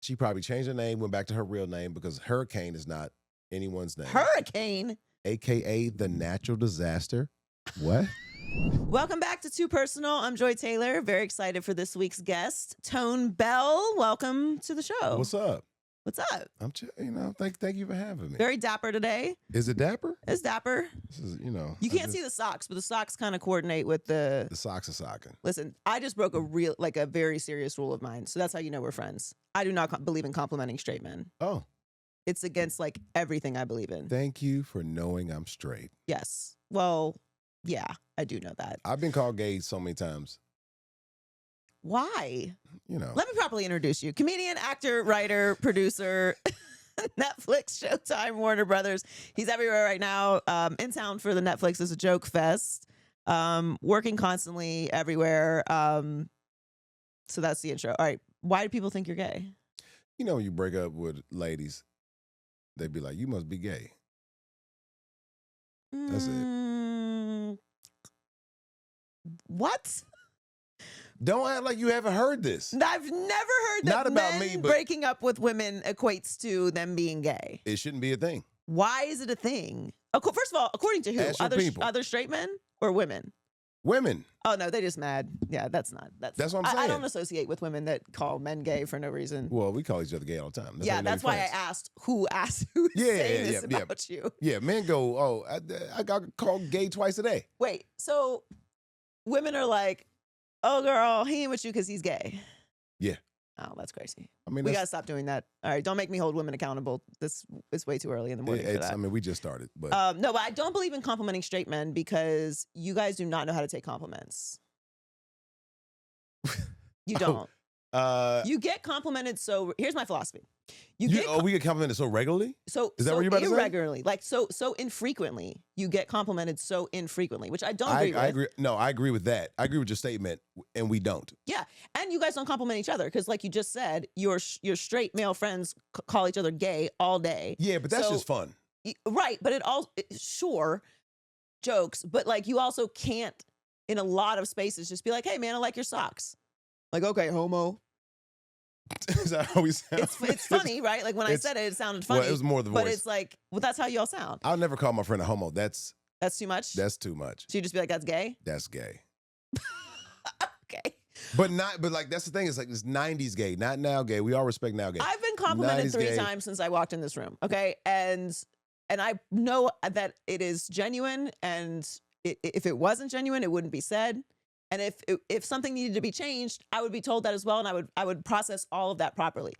She probably changed her name, went back to her real name because hurricane is not anyone's name. Hurricane? AKA the natural disaster. What? Welcome back to Too Personal. I'm Joy Taylor. Very excited for this week's guest, Tone Bell. Welcome to the show. What's up? What's up? I'm, thank you for having me. Very dapper today. Is it dapper? It's dapper. This is, You can't see the socks, but the socks kind of coordinate with the socks are socking. Listen, I just broke a very serious rule of mine. So that's how you know we're friends. I do not believe in complimenting straight men. Oh. It's against like everything I believe in. Thank you for knowing I'm straight. Yes. Well, yeah, I do know that. I've been called gay so many times. Why? Let me properly introduce you. Comedian, actor, writer, producer, Netflix, Showtime, Warner Brothers. He's everywhere right now. In town for the Netflix is a Joke Fest. Working constantly everywhere. So that's the intro. All right. Why do people think you're gay? When you break up with ladies, they'd be like, you must be gay. That's it. What? Don't act like you haven't heard this. I've never heard that Not about men me, but breaking up with women equates to them being gay. It shouldn't be a thing. Why is it a thing? First of all, according to who? Ask your people. Other straight men or women? Women. Oh, no, they're just mad. Yeah, that's what I'm saying. I don't associate with women that call men gay for no reason. Well, we call each other gay all the time. That's why I asked who's saying this about you. Yeah, men go, oh, I got called gay twice a day. Wait, so women are like, oh, girl, he ain't with you because he's gay. Yeah. Oh, that's crazy. We got to stop doing that. All right, don't make me hold women accountable. This is way too early in the morning for that. we just started. But no, but I don't believe in complimenting straight men because you guys do not know how to take compliments. You don't. You get complimented. So here's my philosophy. We get complimented so regularly? So is that what you're about to say? Irregularly. Like so infrequently. You get complimented so infrequently, which I don't agree with. I agree. No, I agree with that. I agree with your statement, and we don't. Yeah. And you guys don't compliment each other because like you just said, your straight male friends call each other gay all day. Yeah, but that's just fun. Right. But sure, jokes, but like you also can't in a lot of spaces just be like, hey man, I like your socks. Like, okay, homo. Is that how we sound? It's funny, right? Like when I said it sounded funny. Well, it was more the voice. But it's like, well, that's how y'all sound. I'll never call my friend a homo. That's too much? That's too much. So you just be like, that's gay? That's gay. Okay. But like that's the thing, it's like it's 90s gay, not now gay. We all respect now gay. I've been complimented 3 times since I walked in this room. Okay. And I know that it is genuine, and if it wasn't genuine, it wouldn't be said. And if something needed to be changed, I would be told that as well, and I would process all of that properly.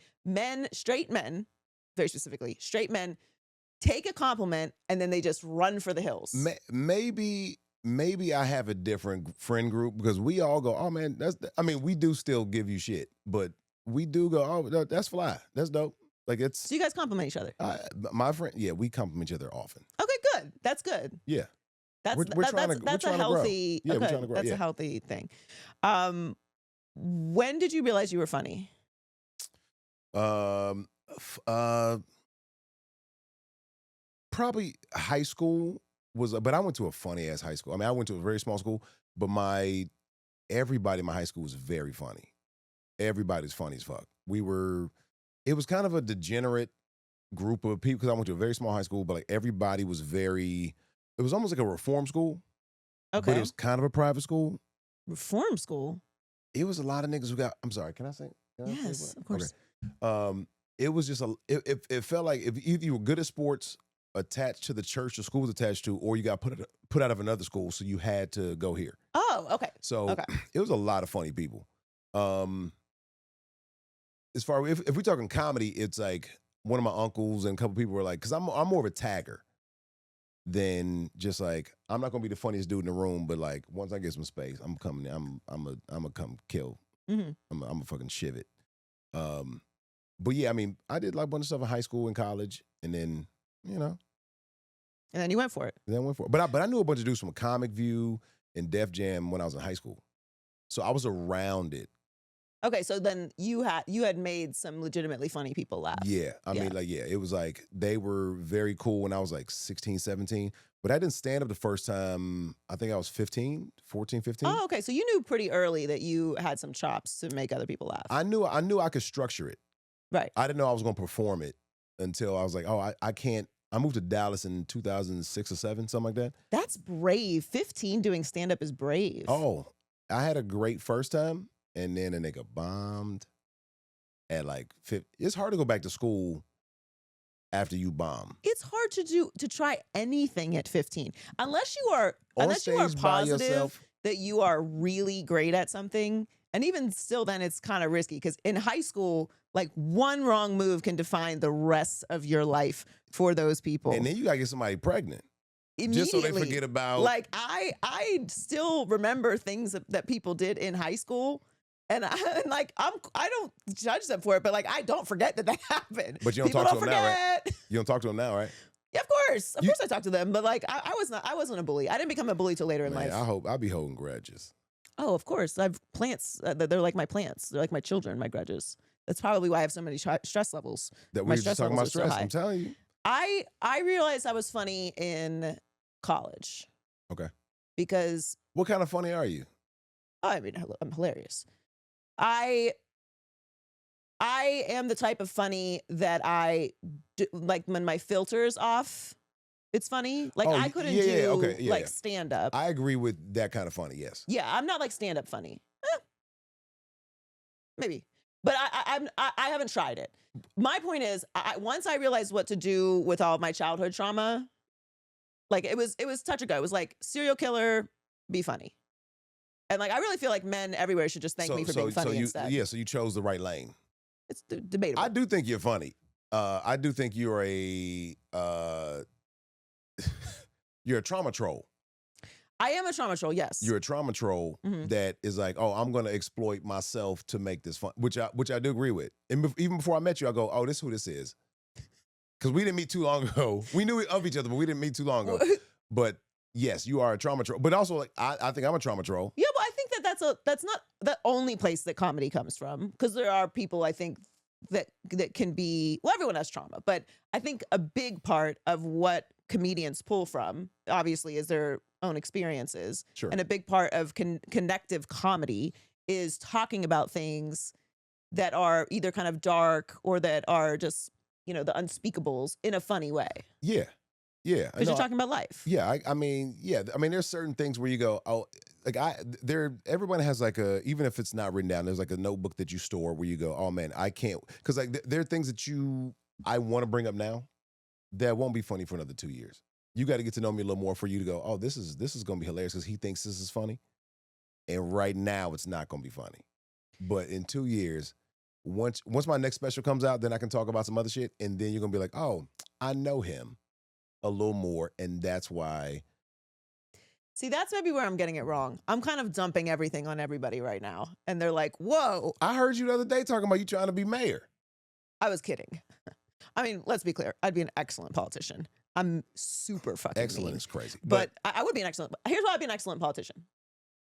Straight men, very specifically, straight men take a compliment and then they just run for the hills. Maybe I have a different friend group because we all go, oh man, we do still give you shit, but we do go, oh, that's fly, that's dope. Like So you guys compliment each other? My friend, yeah, we compliment each other often. Okay, good. That's good. Yeah. That's a healthy. Yeah, we're trying to grow. That's a healthy thing. When did you realize you were funny? Probably high school but I went to a funny ass high school. I went to a very small school, but everybody in my high school was very funny. Everybody's funny as fuck. It was kind of a degenerate group of people because I went to a very small high school, but like everybody was it was almost like a reform school. Okay. But it was kind of a private school. Reform school? It was a lot of niggas who got, I'm sorry, can I say? Yes, of course. Okay. It was just it felt like if either you were good at sports, attached to the church the school was attached to, or you got put out of another school, so you had to go here. Oh, okay. So it was a lot of funny people. As far if we're talking comedy, it's like one of my uncles and a couple people were like, because I'm more of a tagger than just like, I'm not gonna be the funniest dude in the room, but like once I get some space, I'm coming. I'm gonna come kill. Mm-hmm. I'm gonna fucking shiv it. But yeah, I did like a bunch of stuff in high school and college, and then and then you went for it. But I knew a bunch of dudes from Comic View and Def Jam when I was in high school, so I was around it. Okay, so then you had made some legitimately funny people laugh. Yeah, I mean, it was like they were very cool when I was like 16, 17. But I didn't stand up the first time, I think I was 14, 15. Oh, okay, so you knew pretty early that you had some chops to make other people laugh. I knew I could structure it. Right. I didn't know I was going to perform it until I was like, oh, I can't. I moved to Dallas in 2006 or 7, something like that. That's brave. 15 doing stand up is brave. Oh, I had a great first time, and then a nigga bombed at like 50. It's hard to go back to school after you bomb. It's hard to try anything at 15 unless you are On stage by positive yourself. that you are really great at something. And even still, then it's kind of risky because in high school, like one wrong move can define the rest of your life for those people. And then you gotta get somebody pregnant. Just so they forget about. Like I still remember things that people did in high school. And I don't judge them for it, but like I don't forget that happened. But you don't People talk to don't them now, right? forget. You don't talk to them now, right? Yeah, of course. Of course I talk to them. But like I wasn't a bully. I didn't become a bully till later in Man, life. I hope I'll be holding grudges. Oh, of course. I have plants. They're like my plants. They're like my children, my grudges. That's probably why I have so many stress levels. That My we were just talking about levels are so stress. high. I'm telling you. I realized I was funny in college. Okay. Because What kind of funny are you? I mean, I'm hilarious. I am the type of funny that I do, like when my filter's off. It's funny. Like Oh, I couldn't yeah, do yeah, okay, yeah, like yeah. stand up. I agree with that kind of funny. Yes. Yeah, I'm not like stand up funny. Maybe, but I haven't tried it. My point is, once I realized what to do with all of my childhood trauma, like it was touch and go. It was like serial killer, be funny, and like I really feel like men everywhere should just thank me for being funny instead. Yeah. So you chose the right lane. It's debatable. I do think you're funny. I do think you're you're a trauma troll. I am a trauma troll. Yes, You're a trauma troll Mhm. that is like, oh, I'm going to exploit myself to make this fun, which I do agree with. And even before I met you, I go, oh, this is who this is. Because we didn't meet too long ago. We knew of each other, but we didn't meet too long ago. But yes, you are a trauma troll. But also, like, I think I'm a trauma troll. Yeah, but I think that's not the only place that comedy comes from. Because there are people I think that can be, well, everyone has trauma, but I think a big part of what comedians pull from, obviously, is their own experiences. Sure. And a big part of connective comedy is talking about things that are either kind of dark or that are just, the unspeakables in a funny way. Yeah. Yeah. Because you're talking about life. Yeah, I mean, there's certain things where you go, oh, like everyone has like even if it's not written down, there's like a notebook that you store where you go, oh man, I can't, because like there are things that I want to bring up now that won't be funny for another 2 years. You got to get to know me a little more for you to go, oh, this is going to be hilarious because he thinks this is funny, and right now it's not going to be funny, but in 2 years, once my next special comes out, then I can talk about some other shit, and then you're gonna be like, oh, I know him a little more, and that's why. See, that's maybe where I'm getting it wrong. I'm kind of dumping everything on everybody right now. And they're like, whoa. I heard you the other day talking about you trying to be mayor. I was kidding. I mean, let's be clear. I'd be an excellent politician. I'm super fucking Excellent mean. is crazy. But I would be an excellent. Here's why I'd be an excellent politician.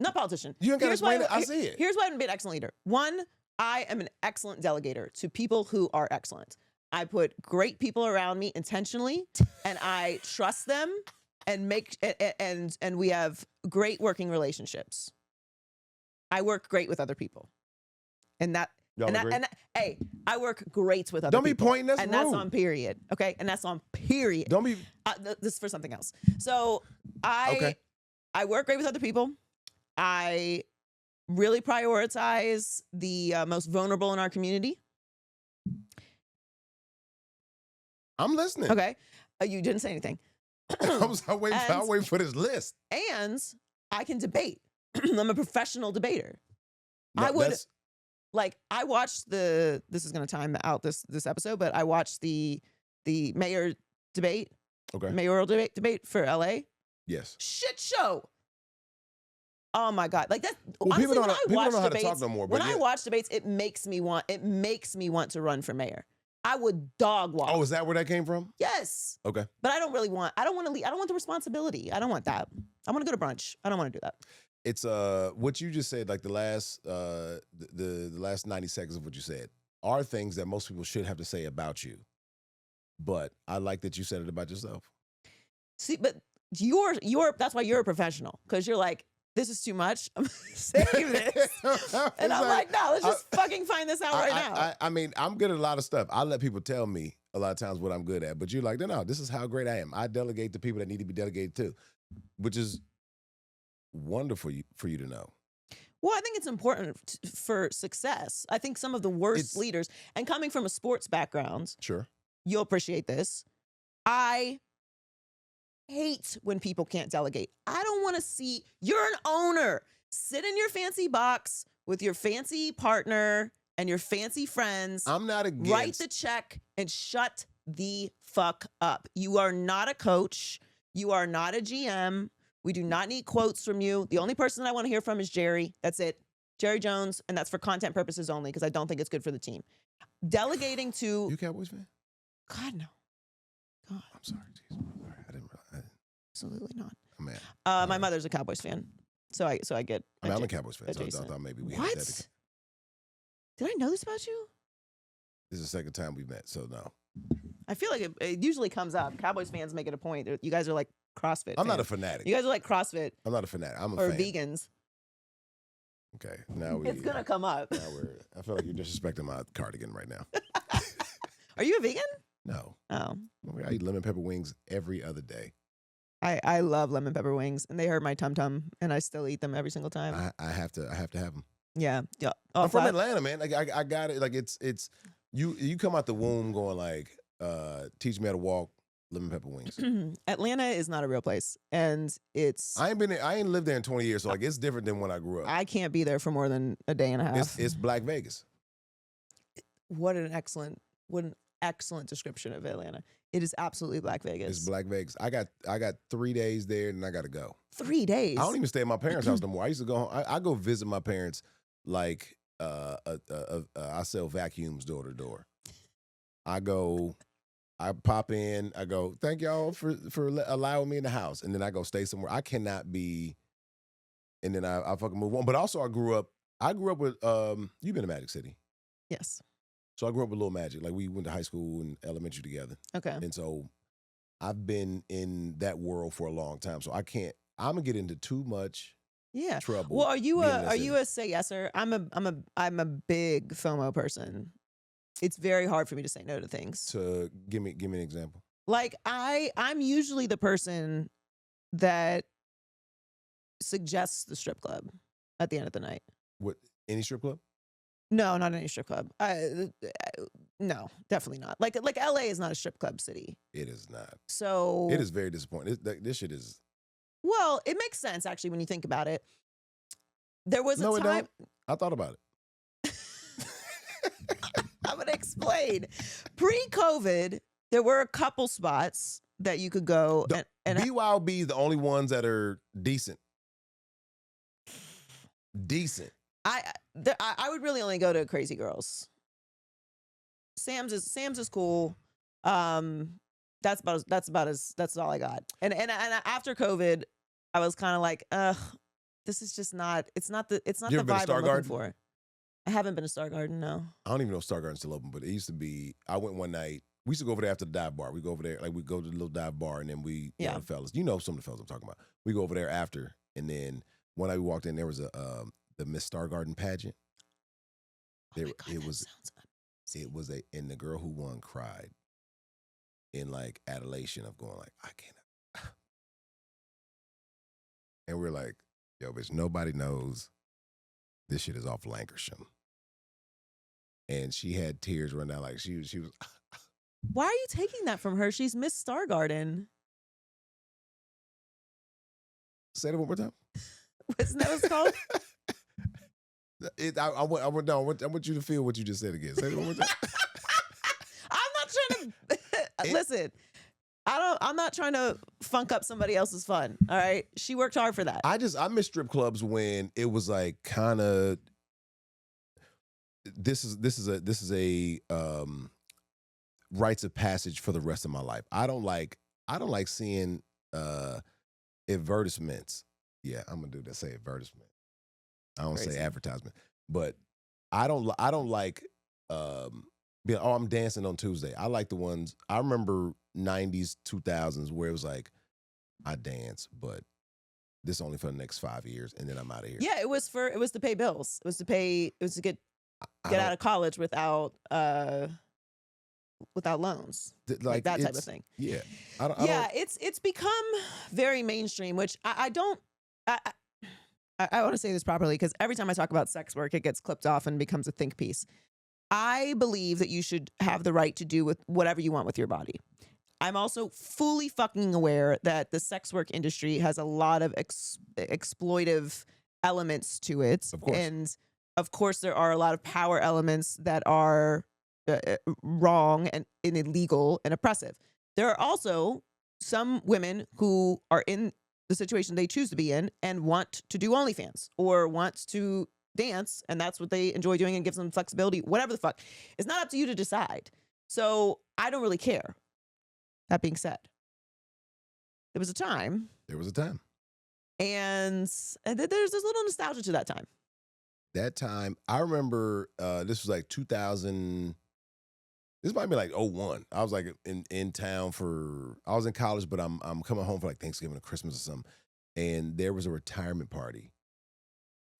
Not politician. You ain't got to Here's why explain it. I see it. Here's why I'd be an excellent leader. One, I am an excellent delegator to people who are excellent. I put great people around me intentionally, and I trust them, and and we have great working relationships. I work great with other people, and that. Y'all agree? Hey, I work great with other people. Don't be pointing. That's and rude. that's on period. Okay, and that's on period. Don't be. This is for something else. So I work great with other people. I really prioritize the most vulnerable in our community. I'm listening. Okay, you didn't say anything. I'm waiting for this list. And I can debate. I'm a professional debater. No, I would. Like I watched this is going to time out this episode, but I watched the mayor debate, mayoral debate for LA. Yes. Shit show. Oh my God. Like that. Well, honestly, people don't know how to talk no more. When I watch debates, it makes me want to run for mayor. I would dog walk. Oh, is that where that came from? Yes. Okay. But I don't want to leave. I don't want the responsibility. I don't want that. I want to go to brunch. I don't want to do that. It's what you just said, like the last the last 90 seconds of what you said are things that most people should have to say about you. But I like that you said it about yourself. See, but that's why you're a professional, because you're like, this is too much. I'm saying this. And I'm like, no, let's just fucking find this out right now. I mean, I'm good at a lot of stuff. I let people tell me a lot of times what I'm good at, but you're like, no, this is how great I am. I delegate to people that need to be delegated to, which is wonderful for you to know. Well, I think it's important for success. I think some of the worst leaders, and coming from a sports background, sure, you'll appreciate this. I hate when people can't delegate. I don't want to see, you're an owner. Sit in your fancy box with your fancy partner and your fancy friends. I'm not against. Write the check and shut the fuck up. You are not a coach. You are not a GM. We do not need quotes from you. The only person I want to hear from is Jerry. That's it. Jerry Jones. And that's for content purposes only, because I don't think it's good for the team. Delegating to... You Cowboys fan? God, no. God. I'm sorry. Jeez. I didn't realize. Absolutely not. Man. My mother's a Cowboys fan. So I get... I'm a Cowboys fan, so I thought maybe we had that. Did I know this about you? This is the second time we've met, so no. I feel like it usually comes up. Cowboys fans make it a point. You guys are like CrossFit I'm fans. not a fanatic. You guys are like CrossFit. I'm not a fanatic. I'm a or fan. Vegans. Okay, now it's gonna come up. I feel like you're disrespecting my cardigan right now. Are you a vegan? No. Oh. I eat lemon pepper wings every other day. I love lemon pepper wings, and they hurt my tum tum, and I still eat them every single time. I have to have them. Yeah. I'm from Atlanta, man. Like I got it. Like it's you come out the womb going like, teach me how to walk. Lemon pepper wings. Atlanta is not a real place, and it's. I ain't lived there in 20 years, so like it's different than when I grew up. I can't be there for more than a day and a half. It's Black Vegas. What an excellent description of Atlanta. It is absolutely Black Vegas. It's Black Vegas. I got 3 days there, and I got to go. 3 days. I don't even stay at my parents' house no more. I used to go home. I go visit my parents like I sell vacuums door to door. I pop in, I go, thank y'all for allowing me in the house. And then I go stay somewhere. I cannot be, and then I fucking move on. But also I grew up with, you've been to Magic City. Yes. So I grew up with Little Magic. Like we went to high school and elementary together. Okay. And so I've been in that world for a long time. So I'm going to get into too much trouble. Well, are you a say yeser? I'm a big FOMO person. It's very hard for me to say no to things. So give me an example. Like I'm usually the person that suggests the strip club at the end of the night. What, any strip club? No, not any strip club. No, definitely not. Like LA is not a strip club city. It is not. So it is very disappointing. This shit is. Well, it makes sense actually when you think about it. There was a time. It don't. I thought about it. I'm gonna explain. Pre-COVID, there were a couple spots that you could go and BYOB is the only ones that are decent. Decent. I would really only go to Crazy Girls. Sam's is cool. That's all I got. And after COVID, I was kind of like, this is just not. It's not the vibe I'm looking for. I haven't been to Star Garden, no. I don't even know if Star Garden's still open, but it used to be. I went one night. We used to go over there after the dive bar. We go over there, like we go to the little dive bar, and then we, you know, the fellas. You know some of the fellas I'm talking about. We go over there after, and then one night we walked in, there was the Miss Star Garden pageant. Oh my God, And the girl who won cried in like adulation of going like, I can't. And we're like, yo, bitch, nobody knows this shit is off Lancashire. And she had tears run down like she was. Why are you taking that from her? She's Miss Star Garden. Say that one more time. Isn't that what it's called? I want you to feel what you just said again. Say it one more time. I'm not trying to listen. I'm not trying to funk up somebody else's fun. All right. She worked hard for that. I miss strip clubs when it was like kind of this is a rites of passage for the rest of my life. I don't like seeing advertisements. Yeah, I'm gonna do that. Say advertisement. I don't say advertisement, but I don't like being, I'm dancing on Tuesday. I like the ones I remember 90s, 2000s where it was like I dance, but this only for the next 5 years, and then I'm out of here. Yeah, it was to pay bills. It was to get I out don't- of college without loans, like that type of thing. Yeah, it's become very mainstream, which I don't. I want to say this properly because every time I talk about sex work, it gets clipped off and becomes a think piece. I believe that you should have the right to do with whatever you want with your body. I'm also fully fucking aware that the sex work industry has a lot of exploitive elements to it. Of course. And of course, there are a lot of power elements that are wrong and illegal and oppressive. There are also some women who are in the situation they choose to be in and want to do OnlyFans or want to dance, and that's what they enjoy doing and gives them flexibility, whatever the fuck. It's not up to you to decide. So I don't really care. That being said, there was a time. And there's this little nostalgia to that time. That time, I remember this was like 2000. This might be like 01. I was like in town I was in college, but I'm coming home for like Thanksgiving or Christmas or something. And there was a retirement party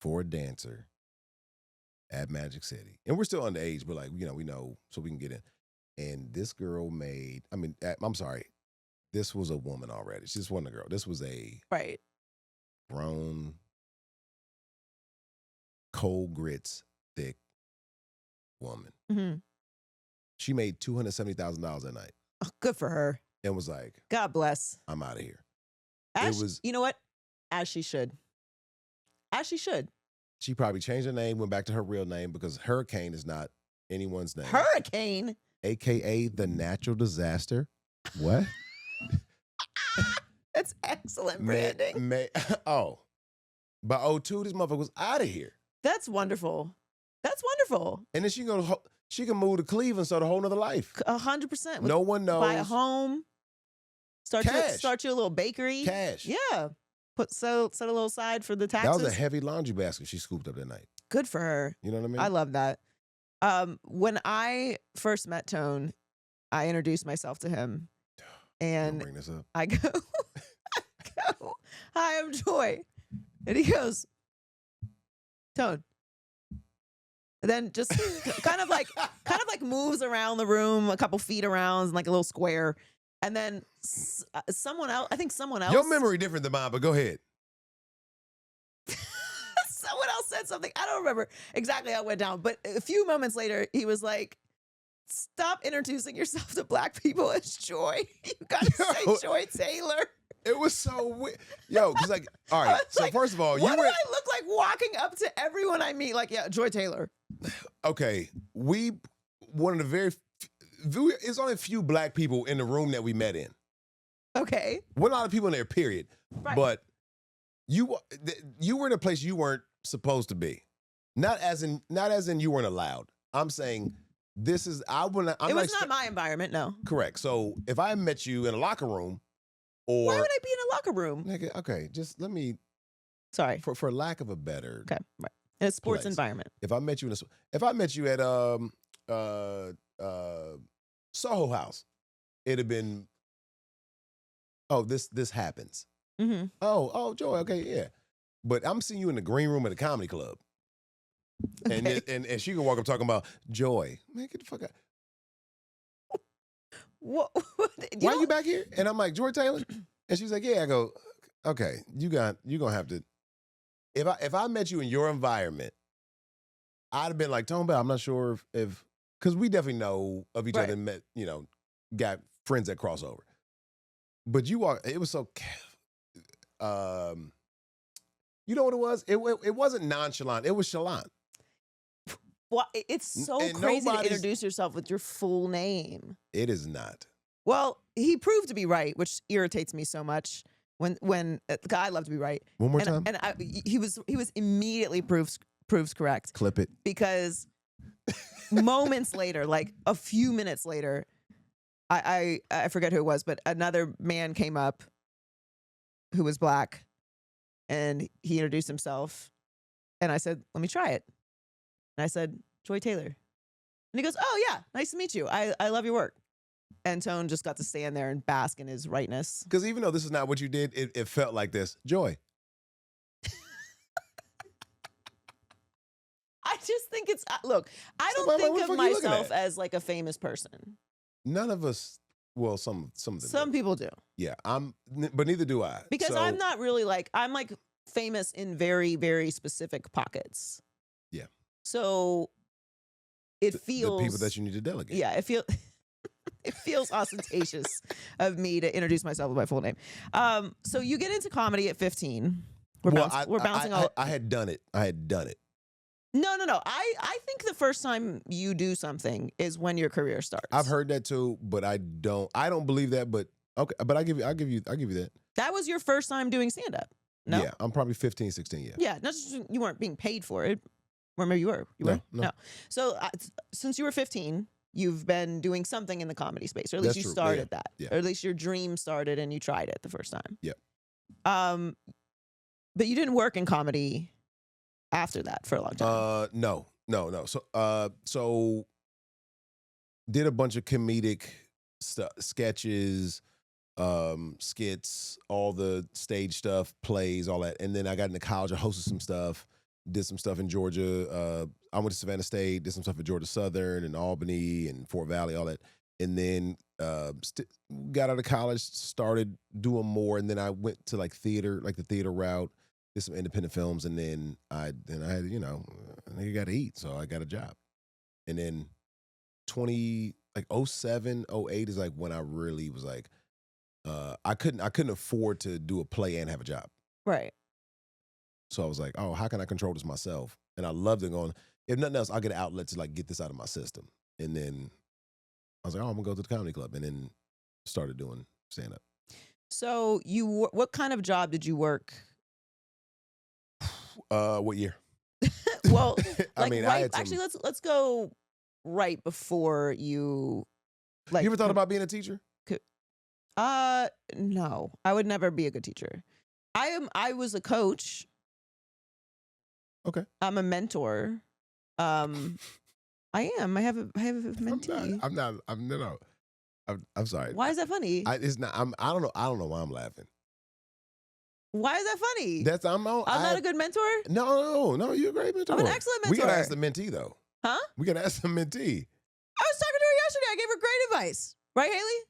for a dancer at Magic City. And we're still underage, but like, we know, so we can get in. And this girl this was a woman already. She just wasn't a girl. This was a grown, cold grits, thick woman. Mm-hmm. She made $270,000 that night. Oh, good for her. And was like, God bless. I'm out of here. You know what? As she should. She probably changed her name, went back to her real name because Hurricane is not anyone's name. Hurricane? AKA the natural disaster. What? That's excellent branding. By 02, this motherfucker was out of here. That's wonderful. And then she can move to Cleveland, start a whole nother life. 100%. No one knows. Buy a home. Start you a little bakery. Cash. Yeah. Set a little aside for the taxes. That was a heavy laundry basket she scooped up that night. Good for her. You know what I mean? I love that. When I first met Tone, I introduced myself to him. And don't bring this up. I go, hi, I'm Joy. And he goes, Tone. And then just kind of like moves around the room a couple feet around, like a little square. And then someone else. Your memory different than mine, but go ahead. Someone else said something. I don't remember exactly how it went down. But a few moments later, he was like, stop introducing yourself to black people as Joy. You gotta say Joy Taylor. It was so weird. Yo, because like, all right. So like, first of all, what do I look like walking up to everyone I meet? Like, yeah, Joy Taylor. Okay. It's only a few black people in the room that we met in. Okay. Wasn't a lot of people in there, period. Right. But you were in a place you weren't supposed to be. Not as in you weren't allowed. I'm saying it was not my environment, no. Correct. So if I met you in a locker room, or why would I be in a locker room? Nigga, okay, just let me. Sorry. For lack of a better. Okay, right. In a sports environment. If I met you at Soho House, it'd have been. Oh, this happens. Mm-hmm. Oh, Joy. Okay, yeah. But I'm seeing you in the green room at a comedy club. Okay. And she can walk up talking about Joy. Man, get the fuck out. What? Why are you back here? And I'm like, Joy Taylor? And she's like, yeah. I go, okay, you're gonna have to. If I met you in your environment, I'd have been like, Tone Bell, I'm not sure if because we definitely know of each other and met, got friends that cross over. But it was so you know what it was? It wasn't nonchalant, it was chalant. Well, it's so crazy to introduce yourself with your full name. It is not. Well, he proved to be right, which irritates me so much. When the guy, I love to be right. One more time. And he was immediately proves correct. Clip it. Because moments later, like a few minutes later, I forget who it was, but another man came up who was black, and he introduced himself, and I said, "Let me try it." And I said, Joy Taylor. And he goes, oh, yeah, nice to meet you. I love your work. And Tone just got to stand there and bask in his rightness. Because even though this is not what you did, it felt like this. Joy. just think it's look. I So don't what think the of fuck you looking myself at? as like a famous person. None of us. Well, some of them. Some do. people do Yeah, but neither do I. because So, I'm not really like I'm like famous in very very specific pockets. Yeah. So it the feels people that you need to delegate. Yeah, it feels ostentatious of me to introduce myself with my full name. So you get into comedy at 15. We're bouncing all. I had done it. I had done it. No. I think the first time you do something is when your career starts. I've heard that too, but I don't believe that. But okay, but I'll give you that. That was your first time doing stand up. No. Yeah, I'm probably 15, 16. Yeah. Yeah, not just you weren't being paid for it. Or maybe you were. You were? No. So since you were 15, you've been doing something in the comedy space, or at least That's you true. started that, Yeah. or at least your dream started and you tried it the first time. Yeah. But you didn't work in comedy after that for a long time. No. So did a bunch of comedic sketches, skits, all the stage stuff, plays, all that. And then I got into college. I hosted some stuff, did some stuff in Georgia. I went to Savannah State, did some stuff at Georgia Southern and Albany and Fort Valley, all that. And then got out of college, started doing more. And then I went to like theater, like the theater route, did some independent films. And then I had, I think I got to eat. So I got a job. And then 07, 08 is like when I really was like, I couldn't afford to do a play and have a job. Right. So I was like, oh, how can I control this myself? And I loved it going, if nothing else, I'll get an outlet to like get this out of my system. And then I was like, oh, I'm gonna go to the comedy club, and then started doing stand up. So what kind of job did you work? What year? Well, I like mean, right, I had some, actually let's go right before you. Like, you ever thought about being a teacher? No, I would never be a good teacher. I was a coach. Okay. I'm a mentor. I am. I have a mentee. I'm sorry. Why is that funny? It's not. I don't know. I don't know why I'm laughing. Why is that funny? I'm not a good mentor? No. You're a great mentor. I'm an excellent mentor. We gotta ask the mentee though. Huh? We gotta ask the mentee. I was talking to her yesterday. I gave her great advice. Right, Haley?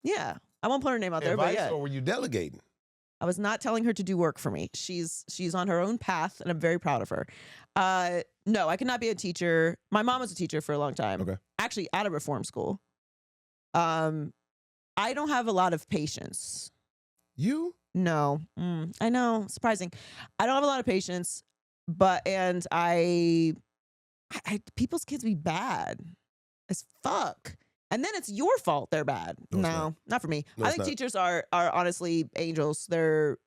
Yeah. I won't put her name out there, Advice, but yeah. or were you delegating? I was not telling her to do work for me. She's on her own path, and I'm very proud of her. No, I cannot be a teacher. My mom was a teacher for a long time. Okay. Actually, at a reform school. I don't have a lot of patience. You? No. I know. Surprising. I don't have a lot of patience, and I people's kids be bad as fuck. And then it's your fault they're bad. No, not for me. No, I think teachers are honestly angels.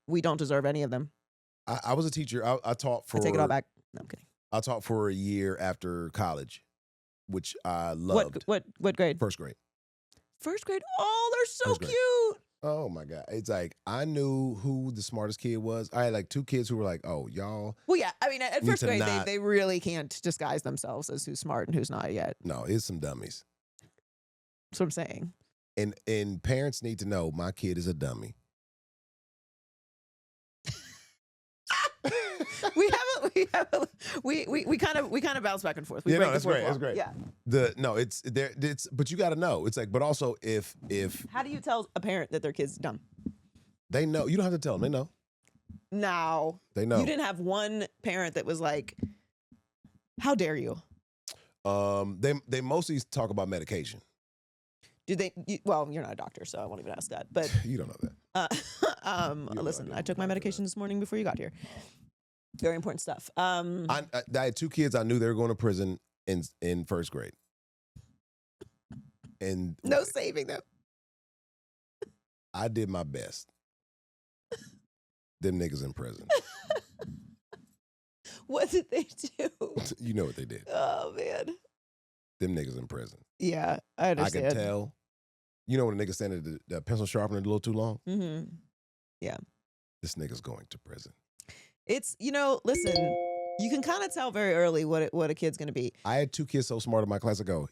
We don't deserve any of them. I was a teacher. I taught for. I take it all back. No, I'm kidding. I taught for a year after college, which I loved. What grade? First grade. First grade. Oh, they're so First grade. cute. Oh my God. It's like I knew who the smartest kid was. I had like two kids who were like, oh, y'all. Well, yeah. I mean, at need first to grade, not- they really can't disguise themselves as who's smart and who's not yet. No, it's some dummies. That's what I'm saying. And parents need to know my kid is a dummy. we kind of bounce back and forth. We Yeah, break no, the that's fourth great. wall. That's great. Yeah. It's there. But you got to know. It's like, but also if How do you tell a parent that their kid's dumb? they know, you don't have to tell them. They know. No. They know. You didn't have one parent that was like, "How dare you?" They mostly talk about medication. Do they? Well, you're not a doctor, so I won't even ask that. But You don't know that. listen, I took my medication this morning before you got here. Very important stuff. I had two kids. I knew they were going to prison in first grade. And No saving them. I did my best. Them niggas in prison. What did they do? You know what they did. Oh man. Them niggas in prison. Yeah, I I understand. can tell. You know when a nigga standing at the pencil sharpener a little too long? Mm-hmm. Yeah. This nigga's going to prison. It's, listen, you can kind of tell very early what a kid's going to be. I had two kids so smart in my class. I go,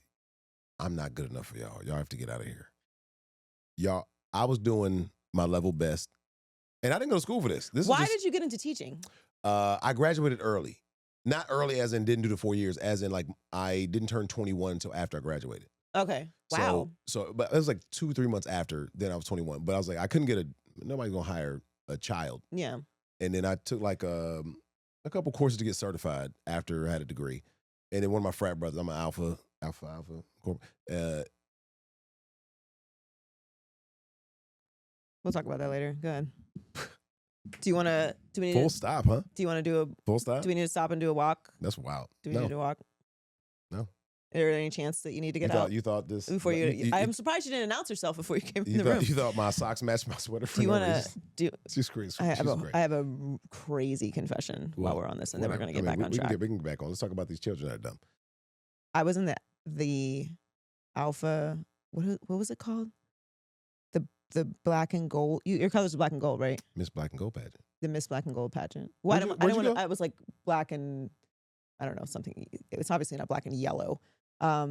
I'm not good enough for y'all. Y'all have to get out of here. Y'all, I was doing my level best. And I didn't go to school for this. Why did you get into teaching? I graduated early. Not early as in didn't do the 4 years, as in like I didn't turn 21 until after I graduated. Okay. Wow. But it was like 2-3 months after, then I was 21. But I was like, I couldn't nobody's gonna hire a child. Yeah. And then I took like a couple courses to get certified after I had a degree. And then one of my frat brothers, I'm an alpha. We'll talk about that later. Go ahead. Do we need full stop, huh? Do you want to do a full stop? Do we need to stop and do a walk? That's wild. Do we need to walk? No. Is there any chance that you need to get out? You thought this before I'm surprised you didn't announce yourself before you came in the room. You thought my socks matched my sweater. Do you want to do? She's crazy. I have a crazy confession while we're on this, and then we're going to get back on track. We can get back on. Let's talk about these children that are dumb. I was in the alpha. What was it called? The black and gold. Your colors are black and gold, right? Miss Black and Gold pageant. The Miss Black and Gold pageant. Well, I was like black and I don't know something. It's obviously not black and yellow. I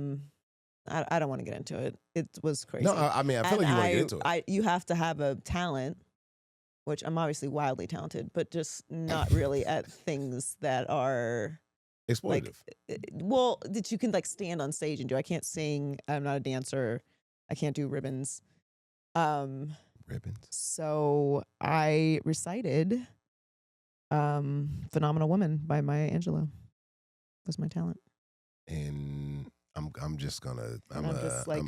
don't want to get into it. It was crazy. No, I mean I feel like you want to get into it. You have to have a talent, which I'm obviously wildly talented, but just not really at things that are exploitative. That you can like stand on stage and do. I can't sing. I'm not a dancer. I can't do ribbons. Ribbons. So I recited "Phenomenal Woman" by Maya Angelou. That's my talent. And I'm just gonna.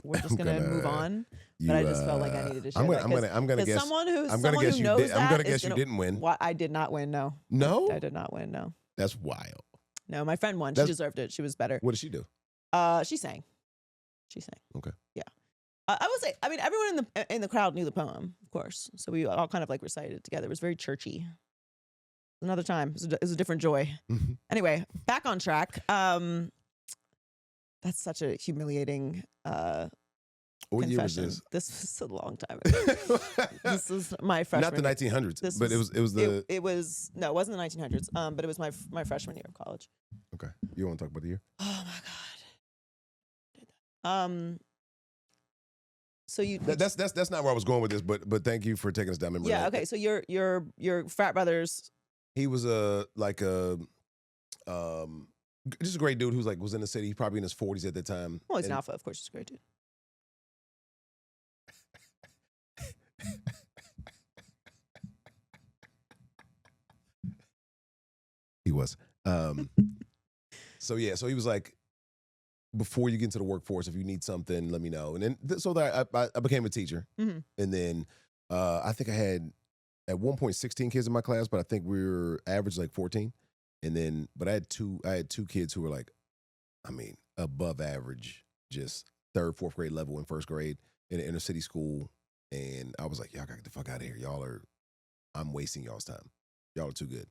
We're just gonna move on. But I just felt like I needed to share that. I'm gonna guess. Someone who knows that. I'm gonna guess you didn't win. I did not win. No. No. I did not win. No. That's wild. No, my friend won. She deserved it. She was better. What did she do? She sang. Okay. Yeah. I would say, I mean, everyone in the crowd knew the poem, of course. So we all kind of like recited it together. It was very churchy. Another time. It was a different joy. Anyway, back on track. That's such a humiliating what confession. year was this? This was a long time ago. This was my freshman. Not the 1900s, but it was the. It was no, it wasn't the 1900s. But it was my freshman year of college. Okay, you want to talk about the year? Oh my god. So that's not where I was going with this, but thank you for taking us down memory lane. Yeah. Okay. So your frat brothers. He was just a great dude who's was in the city. He's probably in his 40s at the time. Well, he's an alpha, of course. He's a great dude. He was. So he was like, before you get into the workforce, if you need something, let me know. And then so that I became a teacher. Mm-hmm. And then I think I had at one point 16 kids in my class, but I think we were average like 14. And then, but I had two kids who were like, I mean, above average, just third, fourth grade level in first grade in an inner city school. And I was like, y'all gotta get the fuck out of here. I'm wasting y'all's time. Y'all are too good.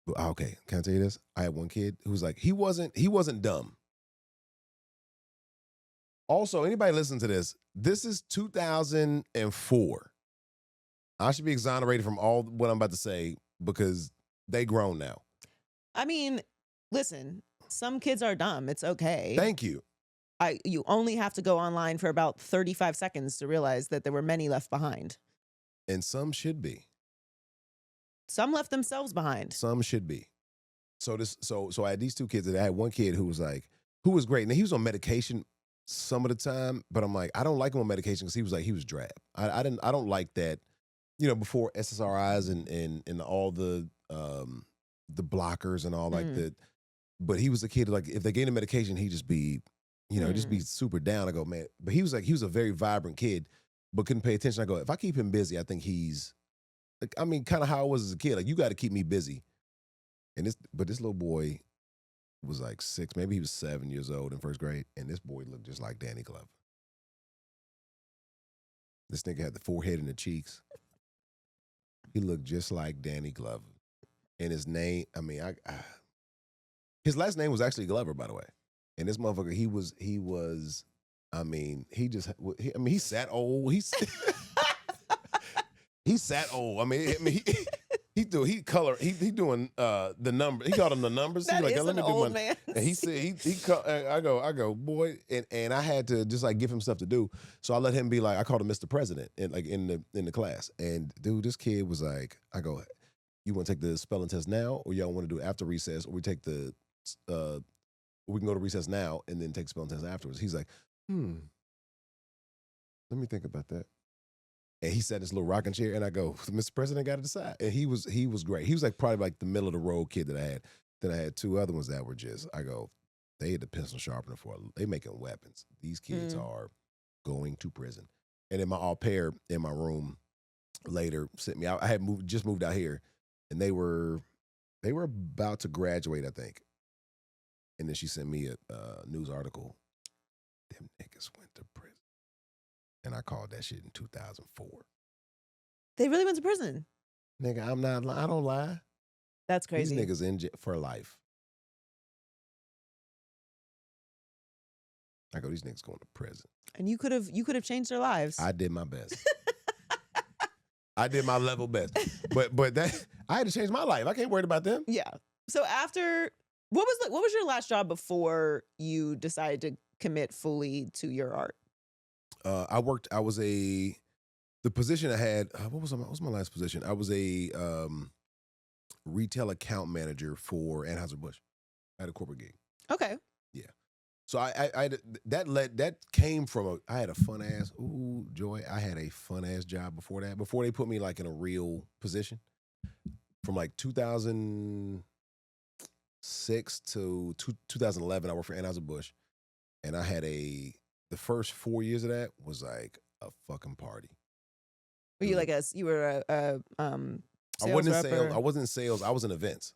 But okay, can I tell you this? I had one kid who was like, he wasn't dumb. Also, anybody listen to this, this is 2004. I should be exonerated from all what I'm about to say because they grown now. I mean, listen, some kids are dumb. It's okay. Thank you. You only have to go online for about 35 seconds to realize that there were many left behind. And some should be. Some left themselves behind. Some should be. So I had these two kids. I had one kid who was great. Now he was on medication some of the time, but I'm like, I don't like him on medication because he was drab. I don't like that, before SSRIs and all the blockers and all like that. But he was a kid, like if they gave him medication, he'd just be, just be super down. I go, man, but he was a very vibrant kid, but couldn't pay attention. I go, if I keep him busy, I think he's like, I mean, kind of how I was as a kid. Like, you got to keep me busy. But this little boy was like 6, maybe he was 7 years old in first grade, and this boy looked just like Danny Glover. This nigga had the forehead and the cheeks. He looked just like Danny Glover. And his name, I mean, his last name was actually Glover, by the way. And this motherfucker, he sat old. He sat old. I mean, he doing the number. He called them the numbers. That He like, is let me an do old my. man. And he said I go boy, and I had to just like give him stuff to do. So I let him be like, I called him Mr. President in the class. And dude, this kid was like, I go, you want to take the spelling test now, or y'all want to do it after recess, or we take we can go to recess now and then take the spelling test afterwards. He's like, let me think about that. And he sat in his little rocking chair, and I go, Mr. President got to decide. And he was great. He was like probably like the middle of the road kid that I had. Then I had two other ones that were just, I go, they had the pencil sharpener they making weapons. These kids are going to prison. And then my au pair in my room later sent me out. I had just moved out here, and they were about to graduate, I think. And then she sent me a news article. Them niggas went to prison. And I called that shit in 2004. They really went to prison. Nigga, I don't lie. That's crazy. These niggas in jail for life. I go, these niggas going to prison. And you could have changed their lives. I did my best. I did my level best. But that I had to change my life. I can't worry about them. Yeah. So after what was your last job before you decided to commit fully to your art? The position I had, what was my last position? I was a retail account manager for Anheuser-Busch. I had a corporate gig. Okay. Yeah. So that came from I had a fun ass, Joy, I had a fun ass job before that. Before they put me like in a real position. From like 2006 to 2011, I worked for Anheuser-Busch. And I had the first 4 years of that was like a fucking party. Were you you were a sales I wasn't in rep sales. or- I wasn't in sales. I was in events.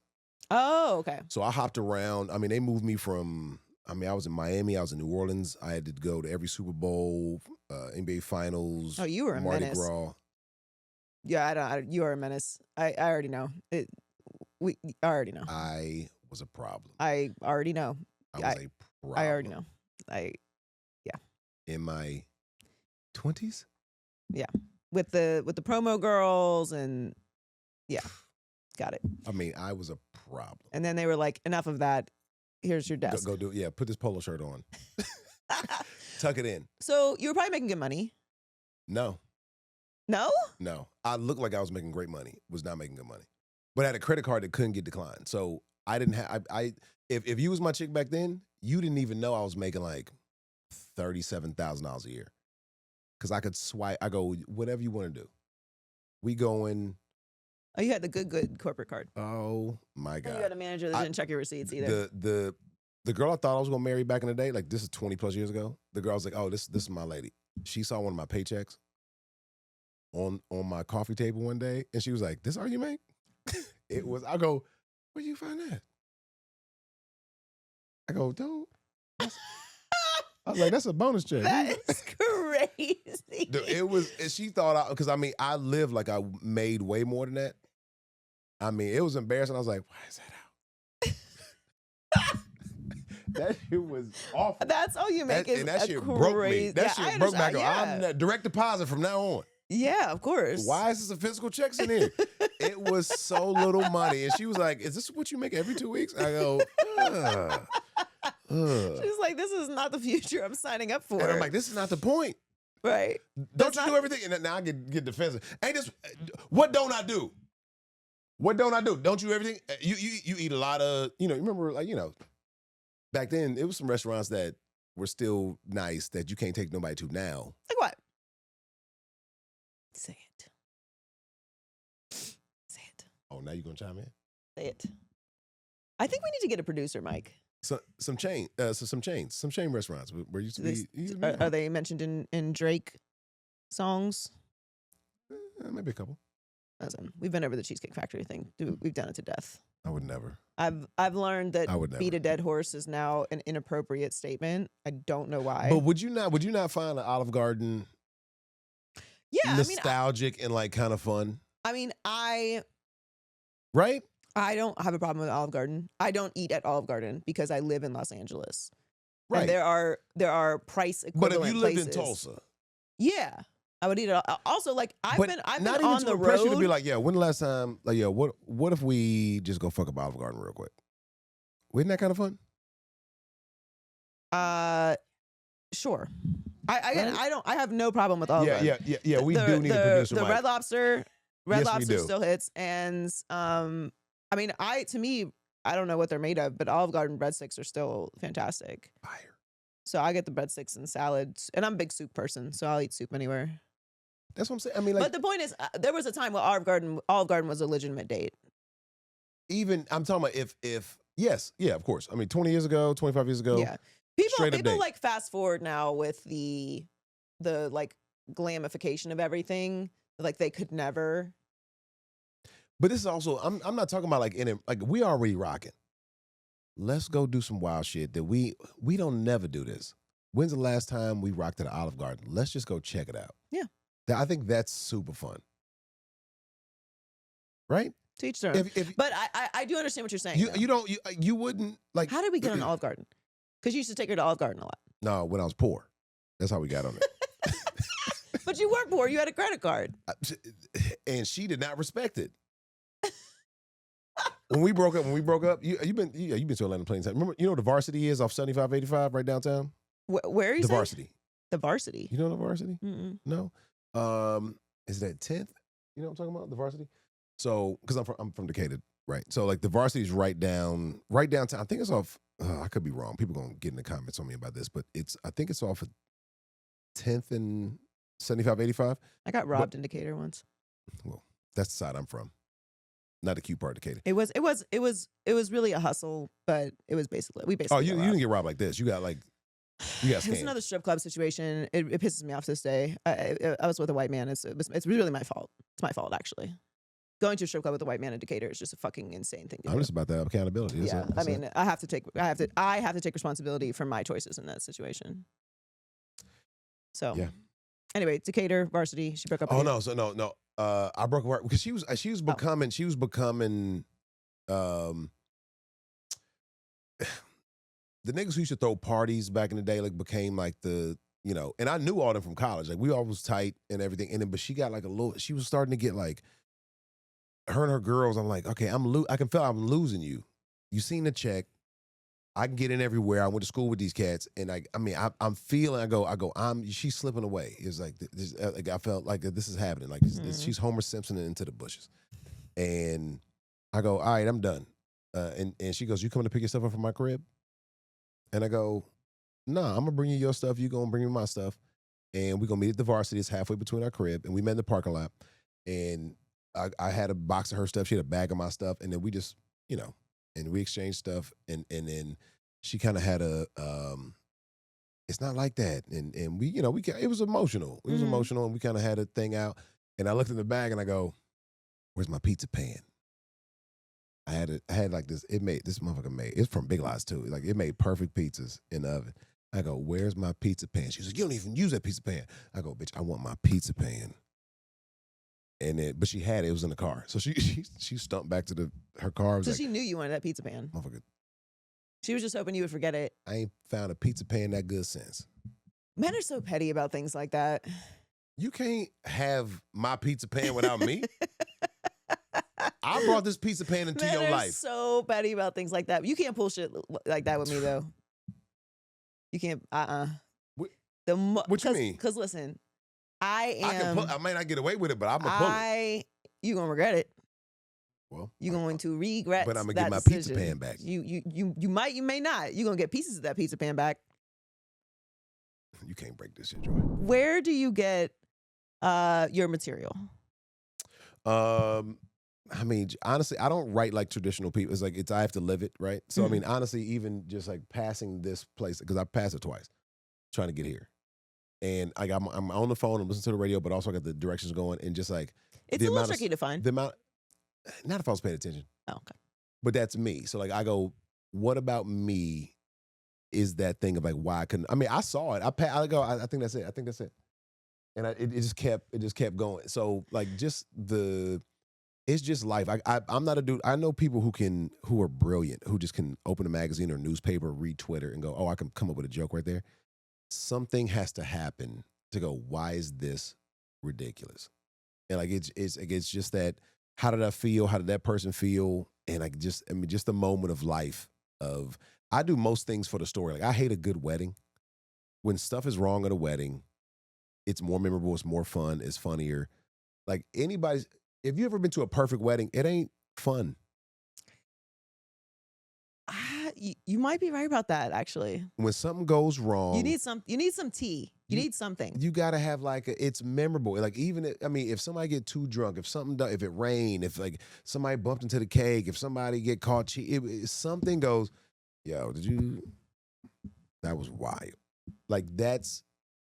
Oh, okay. So I hopped around. I mean, they moved me from. I mean, I was in Miami. I was in New Orleans. I had to go to every Super Bowl, NBA Finals. Oh, you were a Mardi menace. Gras. Yeah, you are a menace. I already know. I already know. I was a problem. I already know. I was a problem. I already know. In my 20s. Yeah. With the promo girls and got it. I mean, I was a problem. And then they were like, enough of that. Here's your desk. Go do it. Yeah, put this polo shirt on. Tuck it in. So you were probably making good money. No. No? No. I looked like I was making great money. Was not making good money. But I had a credit card that couldn't get declined. So I didn't have if you was my chick back then, you didn't even know I was making like $37,000 a year. Cause I could swipe. I go, whatever you want to do. We going. Oh, you had the good corporate card. Oh my God. And you had a manager that didn't check your receipts either. The girl I thought I was gonna marry back in the day, like this is 20 plus years ago. The girl was like, oh, this is my lady. She saw one of my paychecks on my coffee table one day, and she was like, "This all you make?" It was. I go, where'd you find that? I go, don't. I was like, that's a bonus check. That is crazy. It was, and she thought, because I mean, I lived like I made way more than that. I mean, it was embarrassing. I was like, why is that out? That shit was awful. That's all you make is and that shit crazy. broke me. That Yeah, shit broke me. I go, yeah. I'm direct deposit from now on. Yeah, of course. Why is this a physical checks in here? It was so little money. And she was like, is this what you make every 2 weeks? I go, She's like, this is not the future I'm signing up for. And I'm like, this is not the point. Right. Don't you do everything? And now I get defensive. Ain't this, what don't I do? What don't I do? Don't you everything? You eat a lot of, remember, like, back then, it was some restaurants that were still nice that you can't take nobody to now. Like what? Say it. Say it. Oh, now you gonna chime in? Say it. I think we need to get a producer, Mike. So, some chain restaurants where used to be. Are they mentioned in Drake songs? Maybe a couple. Listen, we've been over the Cheesecake Factory thing. We've done it to death. I would never. I've learned that I would never. beat a dead horse is now an inappropriate statement. I don't know why. But would you not find an Olive Garden nostalgic and like kind of fun? I mean, right? I don't have a problem with Olive Garden. I don't eat at Olive Garden because I live in Los Angeles. Right. And there are price equivalent But if you lived places. in Tulsa, yeah, I would eat it. Also, like I've been not on even the to impress you road. to be like, yeah, when the last time? Like, yeah, what if we just go fuck up Olive Garden real quick? Wasn't that kind of fun? Sure. I have no problem with Olive Garden. Yeah. We do need a producer. The Mike. Red Lobster Red Yes, we Lobster do. still hits, and I mean, to me, I don't know what they're made of, but Olive Garden breadsticks are still fantastic. Fire. So I get the breadsticks and salads, and I'm a big soup person, so I'll eat soup anywhere. That's what I'm saying. I mean, like, But the point is, there was a time where Olive Garden was a legitimate date. even I'm talking about if yes, yeah, of course. I mean, 20 years ago, 25 years ago, Yeah, straight up people date. like fast forward now with the like glamification of everything. Like they could never. But this is also I'm not talking about like like we already rocking. Let's go do some wild shit that we don't never do this. When's the last time we rocked at an Olive Garden? Let's just go check it out. Yeah. I think that's super fun. Right? To each their own. If But I do understand what you're saying. you wouldn't like. How did we get on Olive Garden? Because you used to take her to Olive Garden a lot. No, when I was poor. That's how we got on it. But you weren't poor. You had a credit card. And she did not respect it. When we broke up, you've been to Atlanta plenty of times. Remember, you know what the Varsity is off 7585 right downtown? Where are you? The saying? Varsity. The Varsity. You know the Varsity? Mm-mm. No. Is that 10th? You know what I'm talking about? The Varsity. So, because I'm from Decatur, right? So like the Varsity is right downtown. I think it's off. I could be wrong. People gonna get in the comments on me about this, but I think it's off of 10th and 7585. I got robbed in Decatur once. Well, that's the side I'm from. Not the cute part of Decatur. It was really a hustle, but it was we basically. Oh, you got robbed. didn't get robbed like this. You got It's scammed. another strip club situation. It pisses me off to this day. I was with a white man. It's really my fault. It's my fault actually. Going to a strip club with a white man in Decatur is just a fucking insane thing to do. I'm just about that accountability. That's Yeah, it. That's I mean, it. I have to take responsibility for my choices in that situation. So, Yeah. Anyway, Decatur Varsity. She broke up. Oh with no, so no. I broke her because she was becoming the niggas who used to throw parties back in the day became like and I knew all them from college. Like we all was tight and everything. And then but she got she was starting to get like her and her girls. I'm like, okay, I can feel I'm losing you. You seen the check. I can get in everywhere. I went to school with these cats, and I'm feeling. She's slipping away. It's like this, like I felt like this is happening. Like she's Homer Simpson into the bushes, and I go, all right, I'm done. And she goes, you coming to pick your stuff up from my crib? And I go, nah, I'm gonna bring you your stuff. You gonna bring me my stuff, and we're gonna meet at the Varsity. It's halfway between our crib, and we met in the parking lot. And I had a box of her stuff. She had a bag of my stuff, and then we just, and we exchanged stuff, and then she kind of had it's not like that, and we, it was emotional. It was emotional, and we kind of had a thing out. And I looked in the bag, and I go, "Where's my pizza pan?" I had like this. This motherfucker made. It's from Big Lots too. Like it made perfect pizzas in the oven. I go, "Where's my pizza pan?" She was like, "You don't even use that pizza pan." I go, "Bitch, I want my pizza pan." And then, but she had it. It was in the car, so she stumped back to her car. So she knew you wanted that pizza pan. Motherfucker, she was just hoping you would forget it. I ain't found a pizza pan that good since. Men are so petty about things like that. You can't have my pizza pan without me. I brought this pizza pan into your life. So petty about things like that. You can't pull shit like that with me though. You can't. What you mean? Because listen, I may not get away with it, but I'm gonna pull it. You gonna regret it. Well, you're going to regret. But I'm gonna that get my decision. pizza pan back. You might, you may not. You're gonna get pieces of that pizza pan back. You can't break this shit, Joy. Where do you get your material? I mean, honestly, I don't write like traditional people. It's like I have to live it, right? So I mean, honestly, even just like passing this place, because I passed it twice, trying to get here, and I'm on the phone, I'm listening to the radio, but also I got the directions going, and just like it's a little tricky to find. The amount, not if I was paying attention. Oh, okay. But that's me. So like I go, what about me? Is that thing of like why I couldn't? I mean, I saw it. I go. I think that's it. I think that's it. And it just kept going. So like it's just life. I'm not a dude. I know people who are brilliant, who just can open a magazine or newspaper, read Twitter, and go, oh, I can come up with a joke right there. Something has to happen to go, why is this ridiculous? And like it's just that. How did I feel? How did that person feel? And like just the moment of life of. I do most things for the story. Like I hate a good wedding. When stuff is wrong at a wedding, it's more memorable, it's more fun, it's funnier. Like If you ever been to a perfect wedding, it ain't fun. You might be right about that, actually. When something goes wrong, You need some tea. You need something. You gotta have like it's memorable. Like if somebody get too drunk, if it rained, if like somebody bumped into the cake, if somebody get caught if something goes, yo, that was wild. Like that's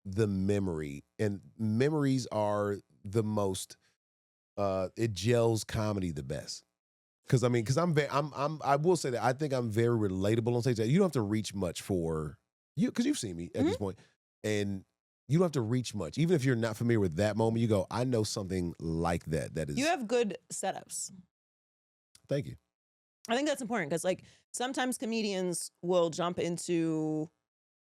the memory, and memories are the most. It gels comedy the best. Because I will say that I think I'm very relatable on stage. You don't have to reach much for you, because you've seen me at this point, and you don't have to reach much. Even if you're not familiar with that moment, you go, I know something like that. That is. You have good setups. Thank you. I think that's important because, like, sometimes comedians will jump into